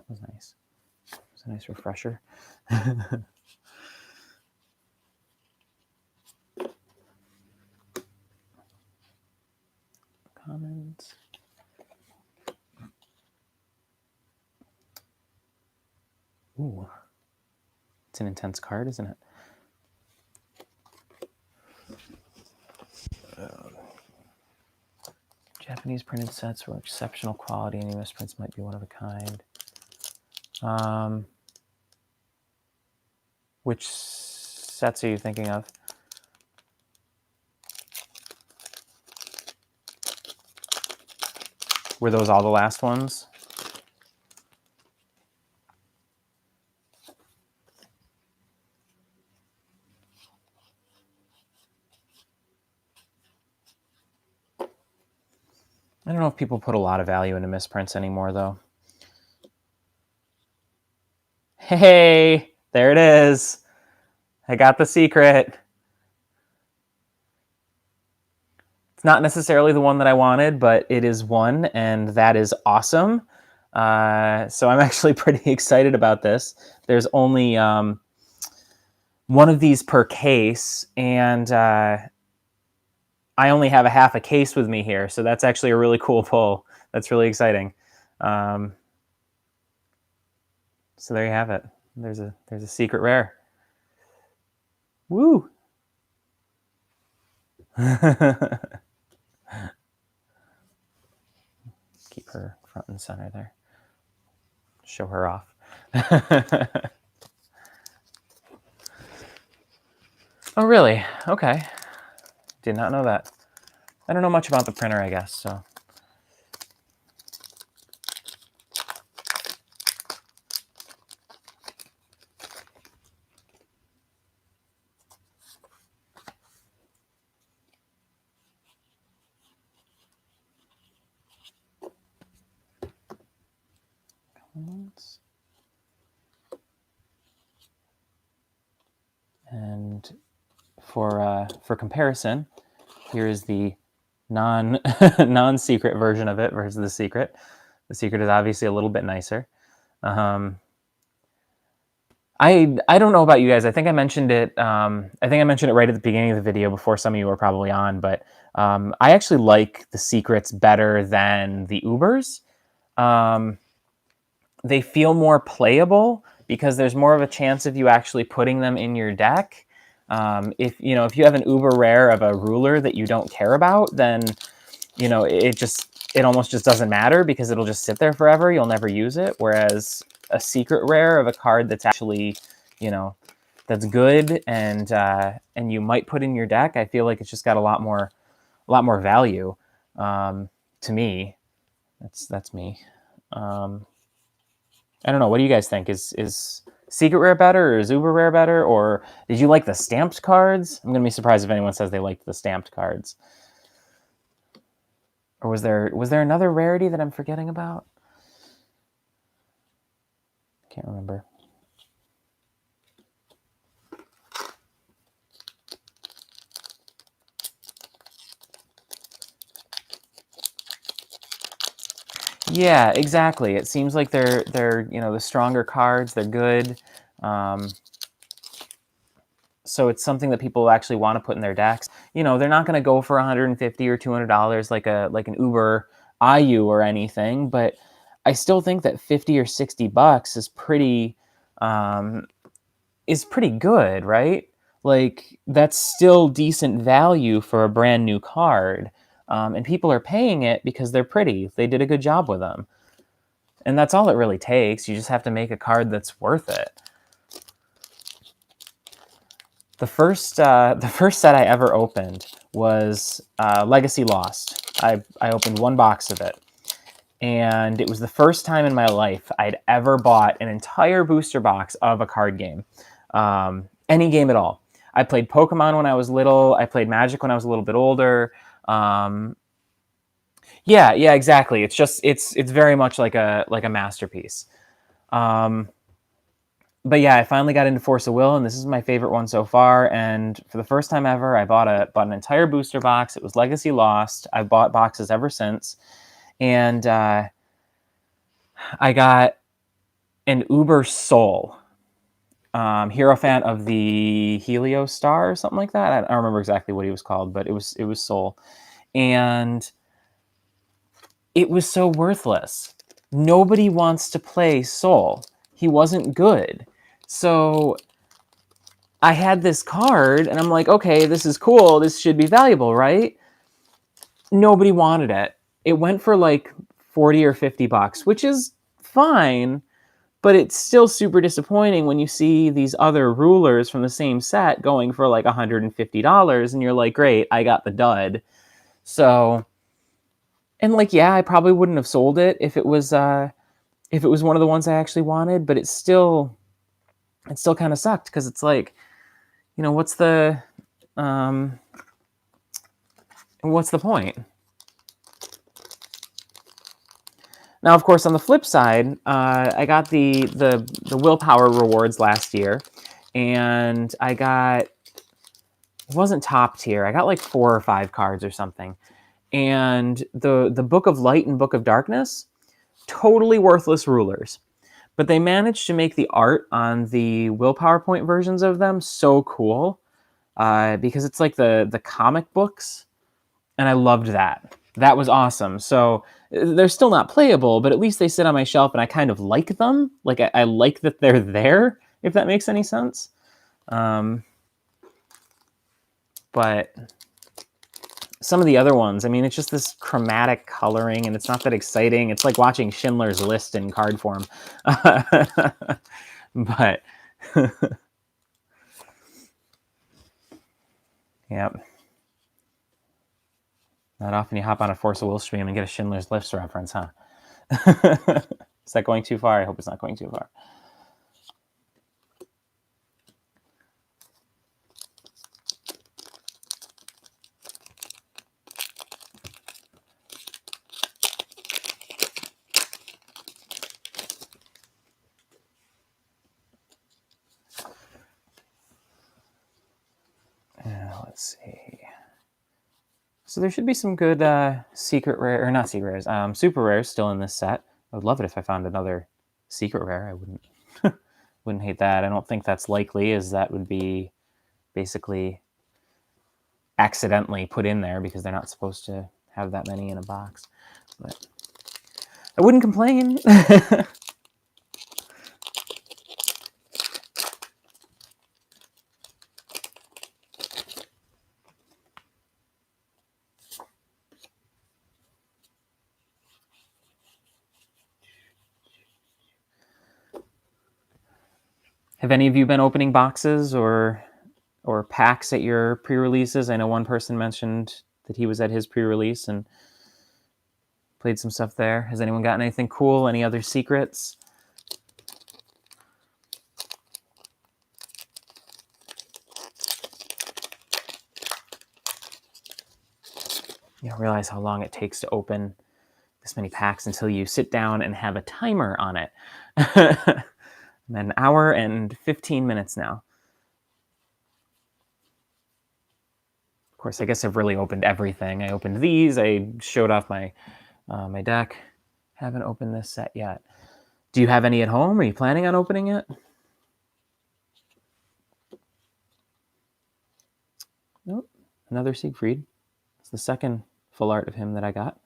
was nice. It was a nice refresher. Commons. Ooh. It's an intense card, isn't it? Japanese printed sets were exceptional quality. Any misprints might be one of a kind. Which sets are you thinking of? Were those all the last ones? I don't know if people put a lot of value into misprints anymore, though. Hey, there it is. I got the secret. It's not necessarily the one that I wanted, but it is one, and that is awesome. So I'm actually pretty excited about this. There's only one of these per case, and I only have a half a case with me here, so that's actually a really cool pull. That's really exciting. So there you have it. There's a secret rare. Woo! Keep her front and center there. Show her off. Oh, really? Okay. Did not know that. I don't know much about the printer, I guess, so. And for comparison, here is the non-secret version of it versus the secret. The secret is obviously a little bit nicer. I don't know about you guys. I think I mentioned it. I think I mentioned it right at the beginning of the video before some of you were probably on. But I actually like the secrets better than the Ubers. They feel more playable because there's more of a chance of you actually putting them in your deck. If you have an uber rare of a ruler that you don't care about, then it almost just doesn't matter because it'll just sit there forever. You'll never use it. Whereas a secret rare of a card that's actually, that's good and you might put in your deck, I feel like it's just got a lot more value to me. That's me. I don't know. What do you guys think? Is secret rare better, or is uber rare better, or did you like the stamped cards? I'm gonna be surprised if anyone says they liked the stamped cards. Or was there another rarity that I'm forgetting about? Can't remember. Yeah, exactly. It seems like they're the stronger cards. They're good. So it's something that people actually want to put in their decks. They're not going to go for $150 or $200 like an Uber IU or anything, but I still think that $50 or $60 is pretty good, right? Like, that's still decent value for a brand new card. And people are paying it because they're pretty. They did a good job with them. And that's all it really takes. You just have to make a card that's worth it. The first set I ever opened was Legacy Lost. I opened one box of it. And it was the first time in my life I'd ever bought an entire booster box of a card game. Any game at all. I played Pokemon when I was little. I played Magic when I was a little bit older. Yeah, exactly. It's very much like a masterpiece. But yeah, I finally got into Force of Will, and this is my favorite one so far. And for the first time ever, I bought an entire booster box. It was Legacy Lost. I've bought boxes ever since, and I got an Uber Soul. Hero fan of the Helios Star or something like that. I don't remember exactly what he was called, but it was Soul, and it was so worthless. Nobody wants to play Soul. He wasn't good. So I had this card, and I'm like, okay, this is cool. This should be valuable, right? Nobody wanted it. It went for like 40 or 50 bucks, which is fine, but it's still super disappointing when you see these other rulers from the same set going for like $150, and you're like, great, I got the dud. So, and like, yeah, I probably wouldn't have sold it if it was one of the ones I actually wanted, but it still kind of sucked because it's like, what's the point? Now, of course, on the flip side, I got the willpower rewards last year, and I got, it wasn't top tier. I got like 4 or 5 cards or something, and the Book of Light and Book of Darkness, totally worthless rulers, but they managed to make the art on the willpower point versions of them so cool, because it's like the comic books, and I loved that. That was awesome. So they're still not playable, but at least they sit on my shelf, and I kind of like them. Like, I like that they're there, if that makes any sense. But some of the other ones, I mean, it's just this chromatic coloring, and it's not that exciting. It's like watching Schindler's List in card form. But yep. Not often you hop on a Force of Will stream and get a Schindler's List reference, huh? Is that going too far? I hope it's not going too far. Let's see. So there should be some good secret rare, or not secret rares, super rares still in this set. I would love it if I found another secret rare. I wouldn't hate that. I don't think that's likely, as that would be basically accidentally put in there because they're not supposed to have that many in a box. But I wouldn't complain. Have any of you been opening boxes or packs at your pre-releases? I know one person mentioned that he was at his pre-release and played some stuff there. Has anyone gotten anything cool? Any other secrets? You don't realize how long it takes to open this many packs until you sit down and have a timer on it. An hour and 15 minutes now. Of course, I guess I've really opened everything. I opened these. I showed off my my deck. Haven't opened this set yet. Do you have any at home? Are you planning on opening it? Nope. Another Siegfried. It's the second full art of him that I got.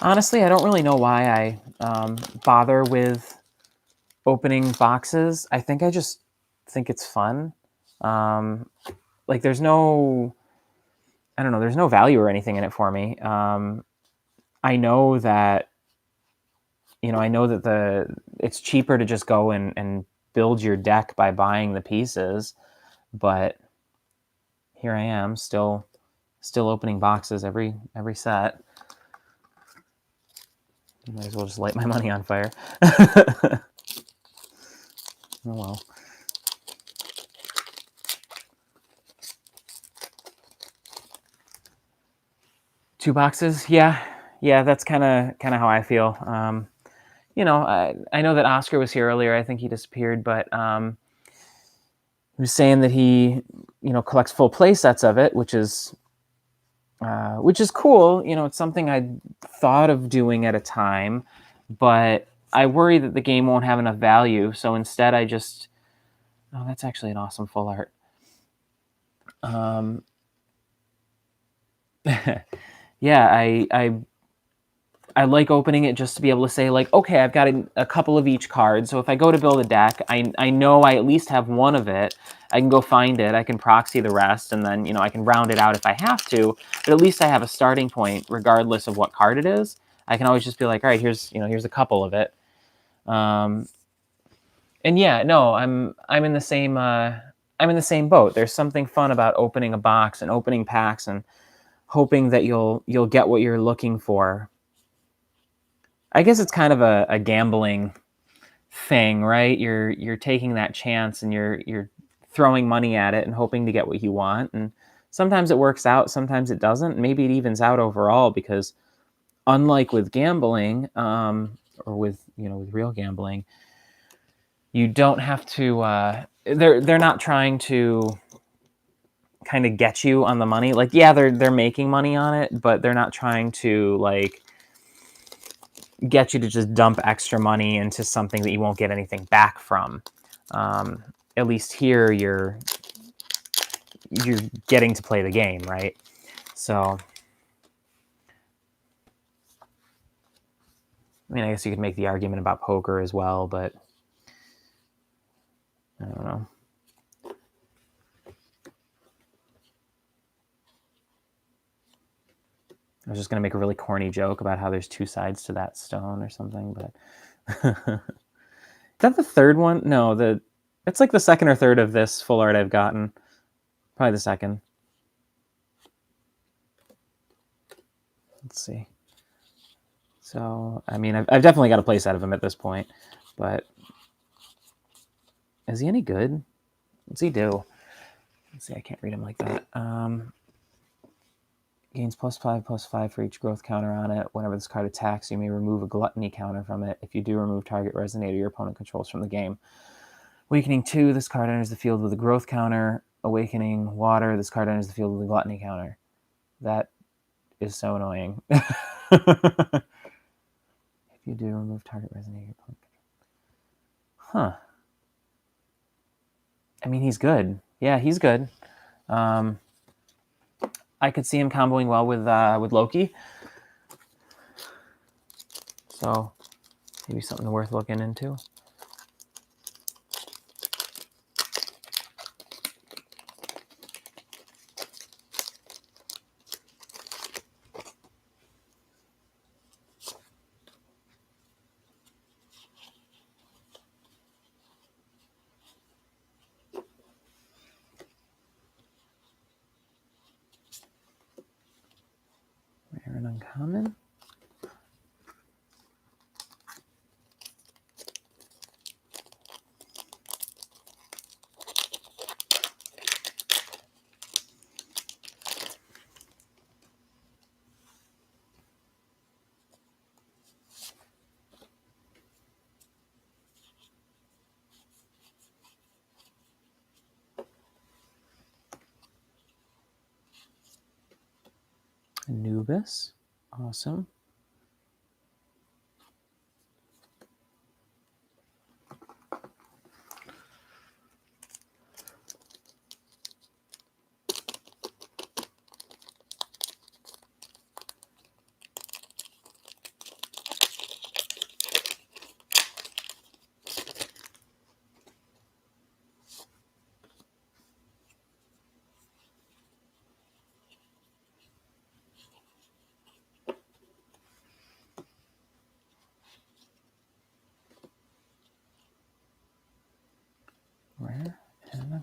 Honestly, I don't really know why I bother with opening boxes. I think I just think it's fun. Um, like there's no, I don't know, there's no value or anything in it for me. I know that, I know that it's cheaper to just go and build your deck by buying the pieces, but here I am still opening boxes every set. Might as well just light my money on fire. Oh well. 2 boxes, yeah, that's kind of how I feel. I know that Oscar was here earlier. I think he disappeared, but he was saying that he, collects full play sets of it, which is cool. It's something I thought of doing at a time, but I worry that the game won't have enough value. So instead, I just, oh, that's actually an awesome full art. Yeah, I like opening it just to be able to say, like, okay, I've got a couple of each card. So if I go to build a deck, I know I at least have one of it. I can go find it. I can proxy the rest, and then, I can round it out if I have to. But at least I have a starting point, regardless of what card it is. I can always just be like, all right, here's a couple of it. And yeah, no, I'm in the same boat. There's something fun about opening a box and opening packs and hoping that you'll get what you're looking for. I guess it's kind of a gambling thing, right? You're taking that chance and you're throwing money at it and hoping to get what you want. And sometimes it works out, sometimes it doesn't. Maybe it evens out overall because, unlike with gambling, or with with real gambling, you don't have to. They're not trying to kind of get you on the money. Like, yeah, they're making money on it, but they're not trying to like get you to just dump extra money into something that you won't get anything back from. At least here, you're getting to play the game, right? So, I mean, I guess you could make the argument about poker as well, but I don't know. I was just going to make a really corny joke about how there's 2 sides to that stone or something, but is that the third one? No, it's like the second or third of this full art I've gotten. Probably the second. Let's see. So, I mean, I've definitely got a place out of him at this point, but is he any good? What's he do? Let's see, I can't read him like that. Gains +5/+5 for each growth counter on it. Whenever this card attacks, you may remove a gluttony counter from it. If you do, remove target resonator your opponent controls from the game. Awakening 2, this card enters the field with a growth counter. Awakening Water, this card enters the field with a gluttony counter. That is so annoying. If you do, remove target resonator your opponent controls. Huh. I mean, he's good. Yeah, he's good. I could see him comboing well with Loki. So maybe something worth looking into. Rare and uncommon. Anubis. Awesome.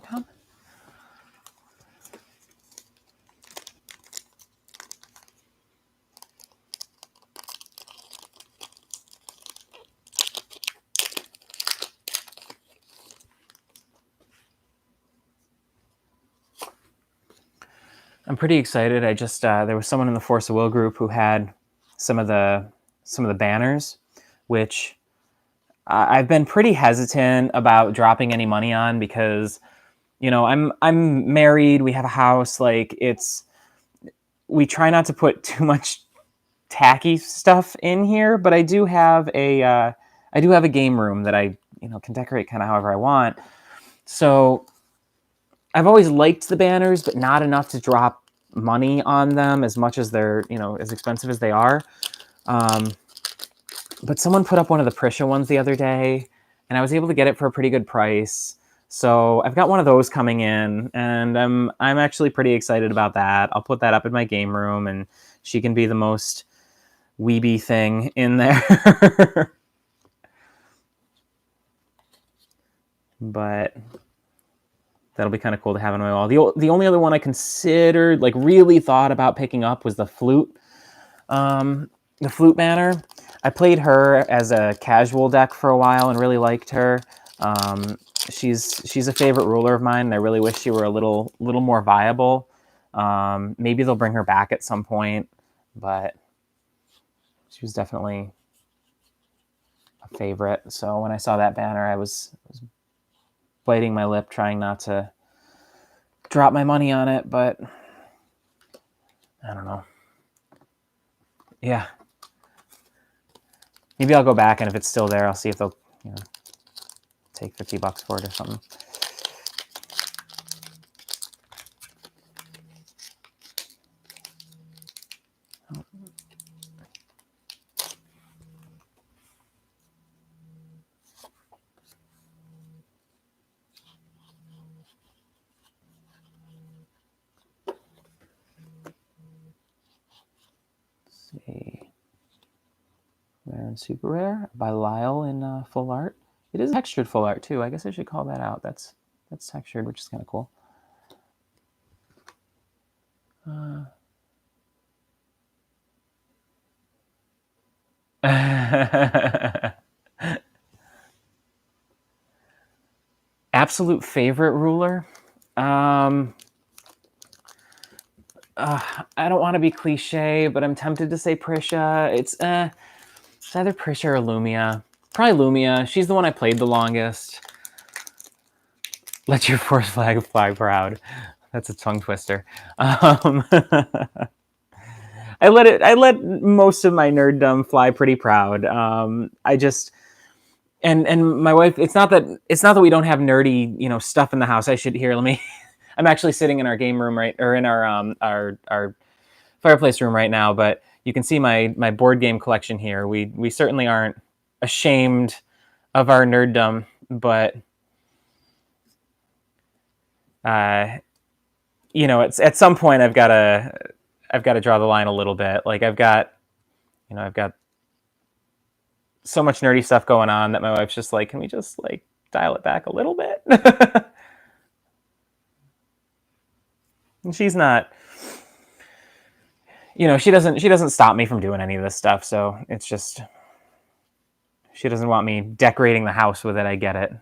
Come. I'm pretty excited. I just there was someone in the Force of Will group who had some of the banners, which I've been pretty hesitant about dropping any money on because, you know, I'm married. We have a house. Like we try not to put too much tacky stuff in here, but I do have a game room that I can decorate kind of however I want. So I've always liked the banners, but not enough to drop money on them as much as they're, as expensive as they are. But someone put up one of the Prisha ones the other day, and I was able to get it for a pretty good price. So I've got one of those coming in, and I'm actually pretty excited about that. I'll put that up in my game room, and she can be the most weeby thing in there. But that'll be kind of cool to have on my wall. The only other one I considered, like really thought about picking up, was the flute. The flute banner. I played her as a casual deck for a while and really liked her. She's a favorite ruler of mine, and I really wish she were a little more viable. Maybe they'll bring her back at some point, but she was definitely a favorite. So when I saw that banner, I was biting my lip, trying not to drop my money on it, but I don't know. Yeah. Maybe I'll go back, and if it's still there, I'll see if they'll, take $50 for it or something. Let's see. Rare and super rare by Lyle in full art. It is textured full art too. I guess I should call that out. That's textured, which is kind of cool. Absolute favorite ruler. I don't want to be cliche, but I'm tempted to say Prisha. It's either Prisha or Lumia. Probably Lumia. She's the one I played the longest. Let your force flag fly proud. That's a tongue twister. I let most of my nerddom fly pretty proud. I just and my wife. It's not that we don't have nerdy stuff in the house. Let me. I'm actually sitting in our game room in our fireplace room right now, but you can see my board game collection here. We certainly aren't ashamed of our nerddom, but it's at some point I've got to draw the line a little bit. Like I've got so much nerdy stuff going on that my wife's just like, can we just like dial it back a little bit? And she's not, she doesn't stop me from doing any of this stuff. So it's just, she doesn't want me decorating the house with it. I get it.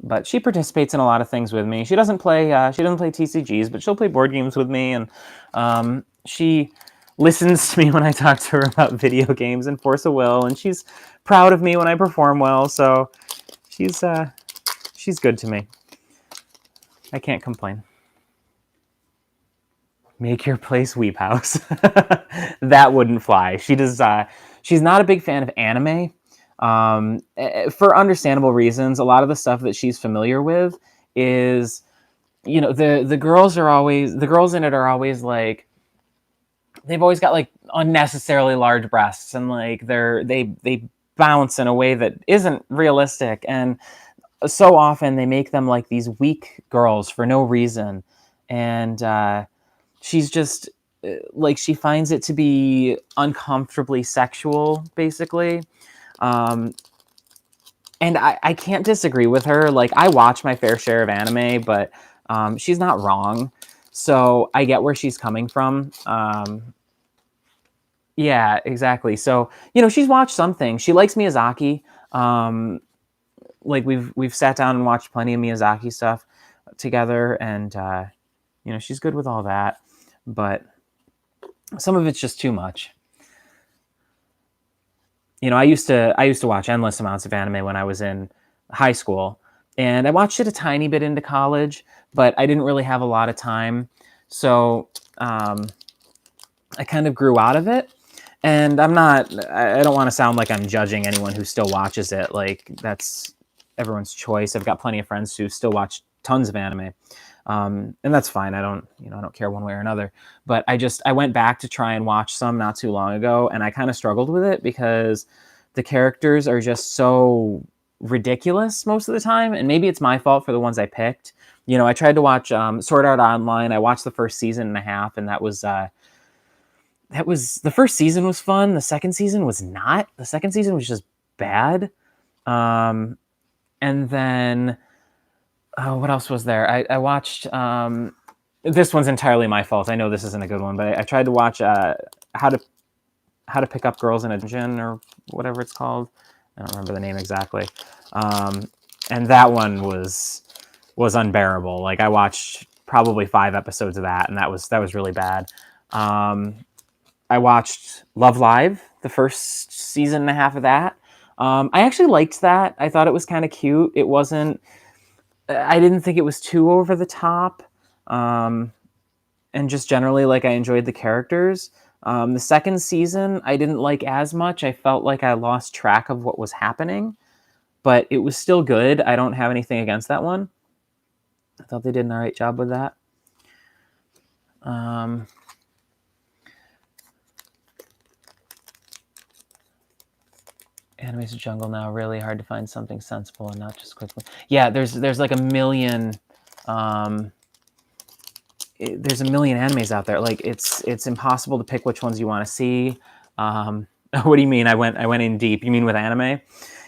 But she participates in a lot of things with me. She doesn't play TCGs, but she'll play board games with me, and she listens to me when I talk to her about video games and Force of Will, and she's proud of me when I perform well. So she's good to me. I can't complain. Make your place Weep House. That wouldn't fly. She's not a big fan of anime. For understandable reasons. A lot of the stuff that she's familiar with is, the girls in it are always like, they've always got like unnecessarily large breasts, and like they bounce in a way that isn't realistic, and so often they make them like these weak girls for no reason, and she's just like, she finds it to be uncomfortably sexual, basically. And I can't disagree with her. Like, I watch my fair share of anime, but she's not wrong. So I get where she's coming from. Yeah, exactly. So, she's watched something. She likes Miyazaki. Um, like we've sat down and watched plenty of Miyazaki stuff together, and she's good with all that. But some of it's just too much. I used to watch endless amounts of anime when I was in high school, and I watched it a tiny bit into college, but I didn't really have a lot of time, so I kind of grew out of it. And I don't want to sound like I'm judging anyone who still watches it. Like, that's everyone's choice. I've got plenty of friends who still watch tons of anime. And that's fine. I don't care one way or another. But I went back to try and watch some not too long ago, and I kind of struggled with it because the characters are just so ridiculous most of the time. And maybe it's my fault for the ones I picked. I tried to watch Sword Art Online. I watched the first season and a half, and that was the first season was fun. The second season was not. The second season was just bad. Um, and then what else was there? I watched. This one's entirely my fault. I know this isn't a good one, but I tried to watch how to pick up girls in a dungeon or whatever it's called. I don't remember the name exactly. And that one was unbearable. Like, I watched probably 5 episodes of that, and that was really bad. I watched Love Live, the first season and a half of that. I actually liked that. I thought it was kind of cute. It wasn't. I didn't think it was too over the top, and just generally, like, I enjoyed the characters. The second season, I didn't like as much. I felt like I lost track of what was happening, but it was still good. I don't have anything against that one. I thought they did an all right job with that. Anime's a jungle now. Really hard to find something sensible and not just quickly. Yeah, there's like a million. There's a million animes out there. Like, it's impossible to pick which ones you want to see. What do you mean? I went in deep. You mean with anime?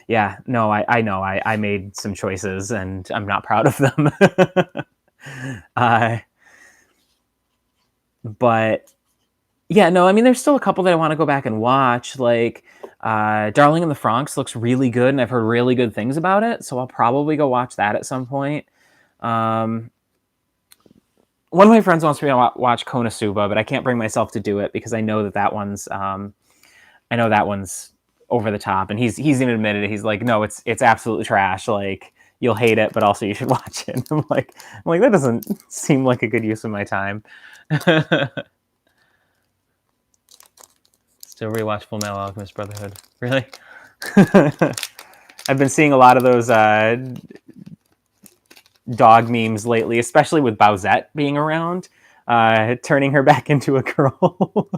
Yeah. No, I know. I made some choices and I'm not proud of them. But yeah, no, I mean, there's still a couple that I want to go back and watch. Like, Darling in the Franxx looks really good, and I've heard really good things about it, so I'll probably go watch that at some point. One of my friends wants me to watch Konosuba, but I can't bring myself to do it because I know that one's over the top, and he's even admitted it. He's like, no, it's absolutely trash. Like, you'll hate it, but also you should watch it. I'm like, that doesn't seem like a good use of my time. Still rewatch Full Metal Alchemist Brotherhood. Really? I've been seeing a lot of those dog memes lately, especially with Bowsette being around, turning her back into a girl.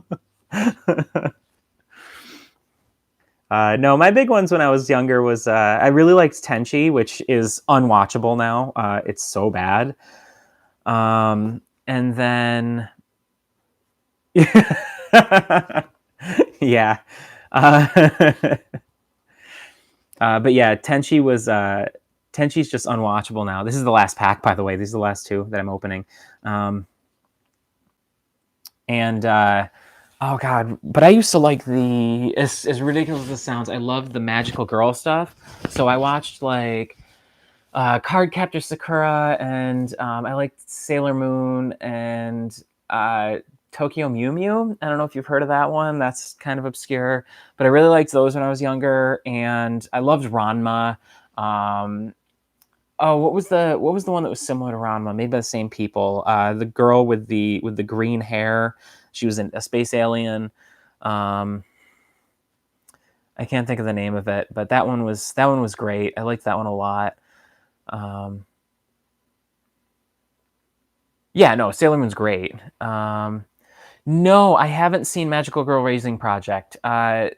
No, my big ones when I was younger was I really liked Tenchi, which is unwatchable now. It's so bad. And then... yeah. But yeah, Tenchi's just unwatchable now. This is the last pack, by the way. These are the last 2 that I'm opening. Oh god, but I used to like as ridiculous as this sounds, I loved the magical girl stuff. So I watched like Card Captor Sakura, and I liked Sailor Moon and Tokyo Mew Mew. I don't know if you've heard of that one. That's kind of obscure, but I really liked those when I was younger, and I loved Ranma. What was the one that was similar to Ranma, made by the same people? The girl with the green hair. She was a space alien. I can't think of the name of it, but that one was great. I liked that one a lot. Yeah, no, Sailor Moon's great. No, I haven't seen Magical Girl Raising Project. I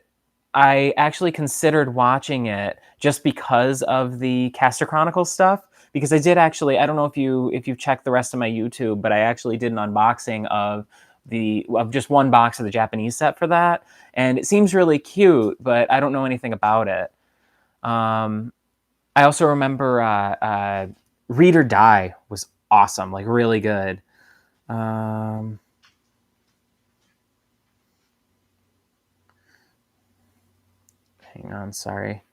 actually considered watching it just because of the Caster Chronicles stuff. Because I did actually, I don't know if you've checked the rest of my YouTube, but I actually did an unboxing of just one box of the Japanese set for that, and it seems really cute, but I don't know anything about it. I also remember Read or Die was awesome, like really good. Hang on, sorry.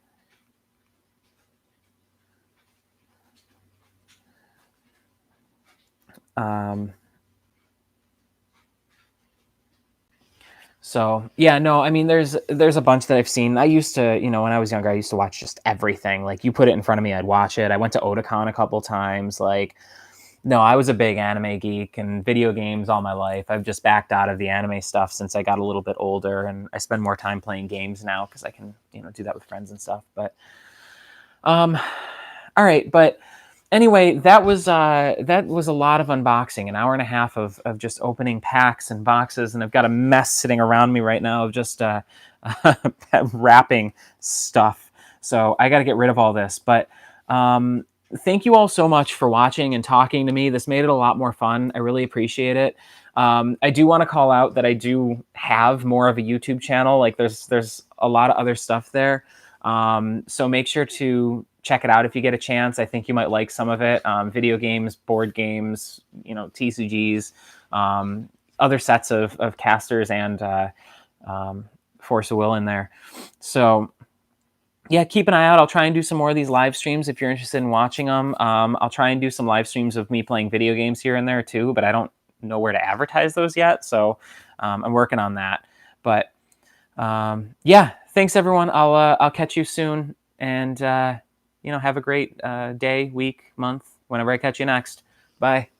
So yeah, no, I mean, there's a bunch that I've seen. I used to, when I was younger, I used to watch just everything. Like you put it in front of me, I'd watch it. I went to Otakon a couple times. Like, no, I was a big anime geek and video games all my life. I've just backed out of the anime stuff since I got a little bit older, and I spend more time playing games now because I can, do that with friends and stuff. But um, all right, but anyway, that was a lot of unboxing, an hour and a half of just opening packs and boxes, and I've got a mess sitting around me right now of just wrapping stuff. So I got to get rid of all this. But thank you all so much for watching and talking to me. This made it a lot more fun. I really appreciate it. I do want to call out that I do have more of a YouTube channel. Like there's a lot of other stuff there. So make sure to check it out if you get a chance. I think you might like some of it. Video games, board games, TCGs, other sets of casters and Force of Will in there. So yeah, keep an eye out. I'll try and do some more of these live streams if you're interested in watching them. I'll try and do some live streams of me playing video games here and there too, but I don't know where to advertise those yet. So I'm working on that. But yeah, thanks everyone. I'll catch you soon, and have a great day, week, month, whenever I catch you next. Bye.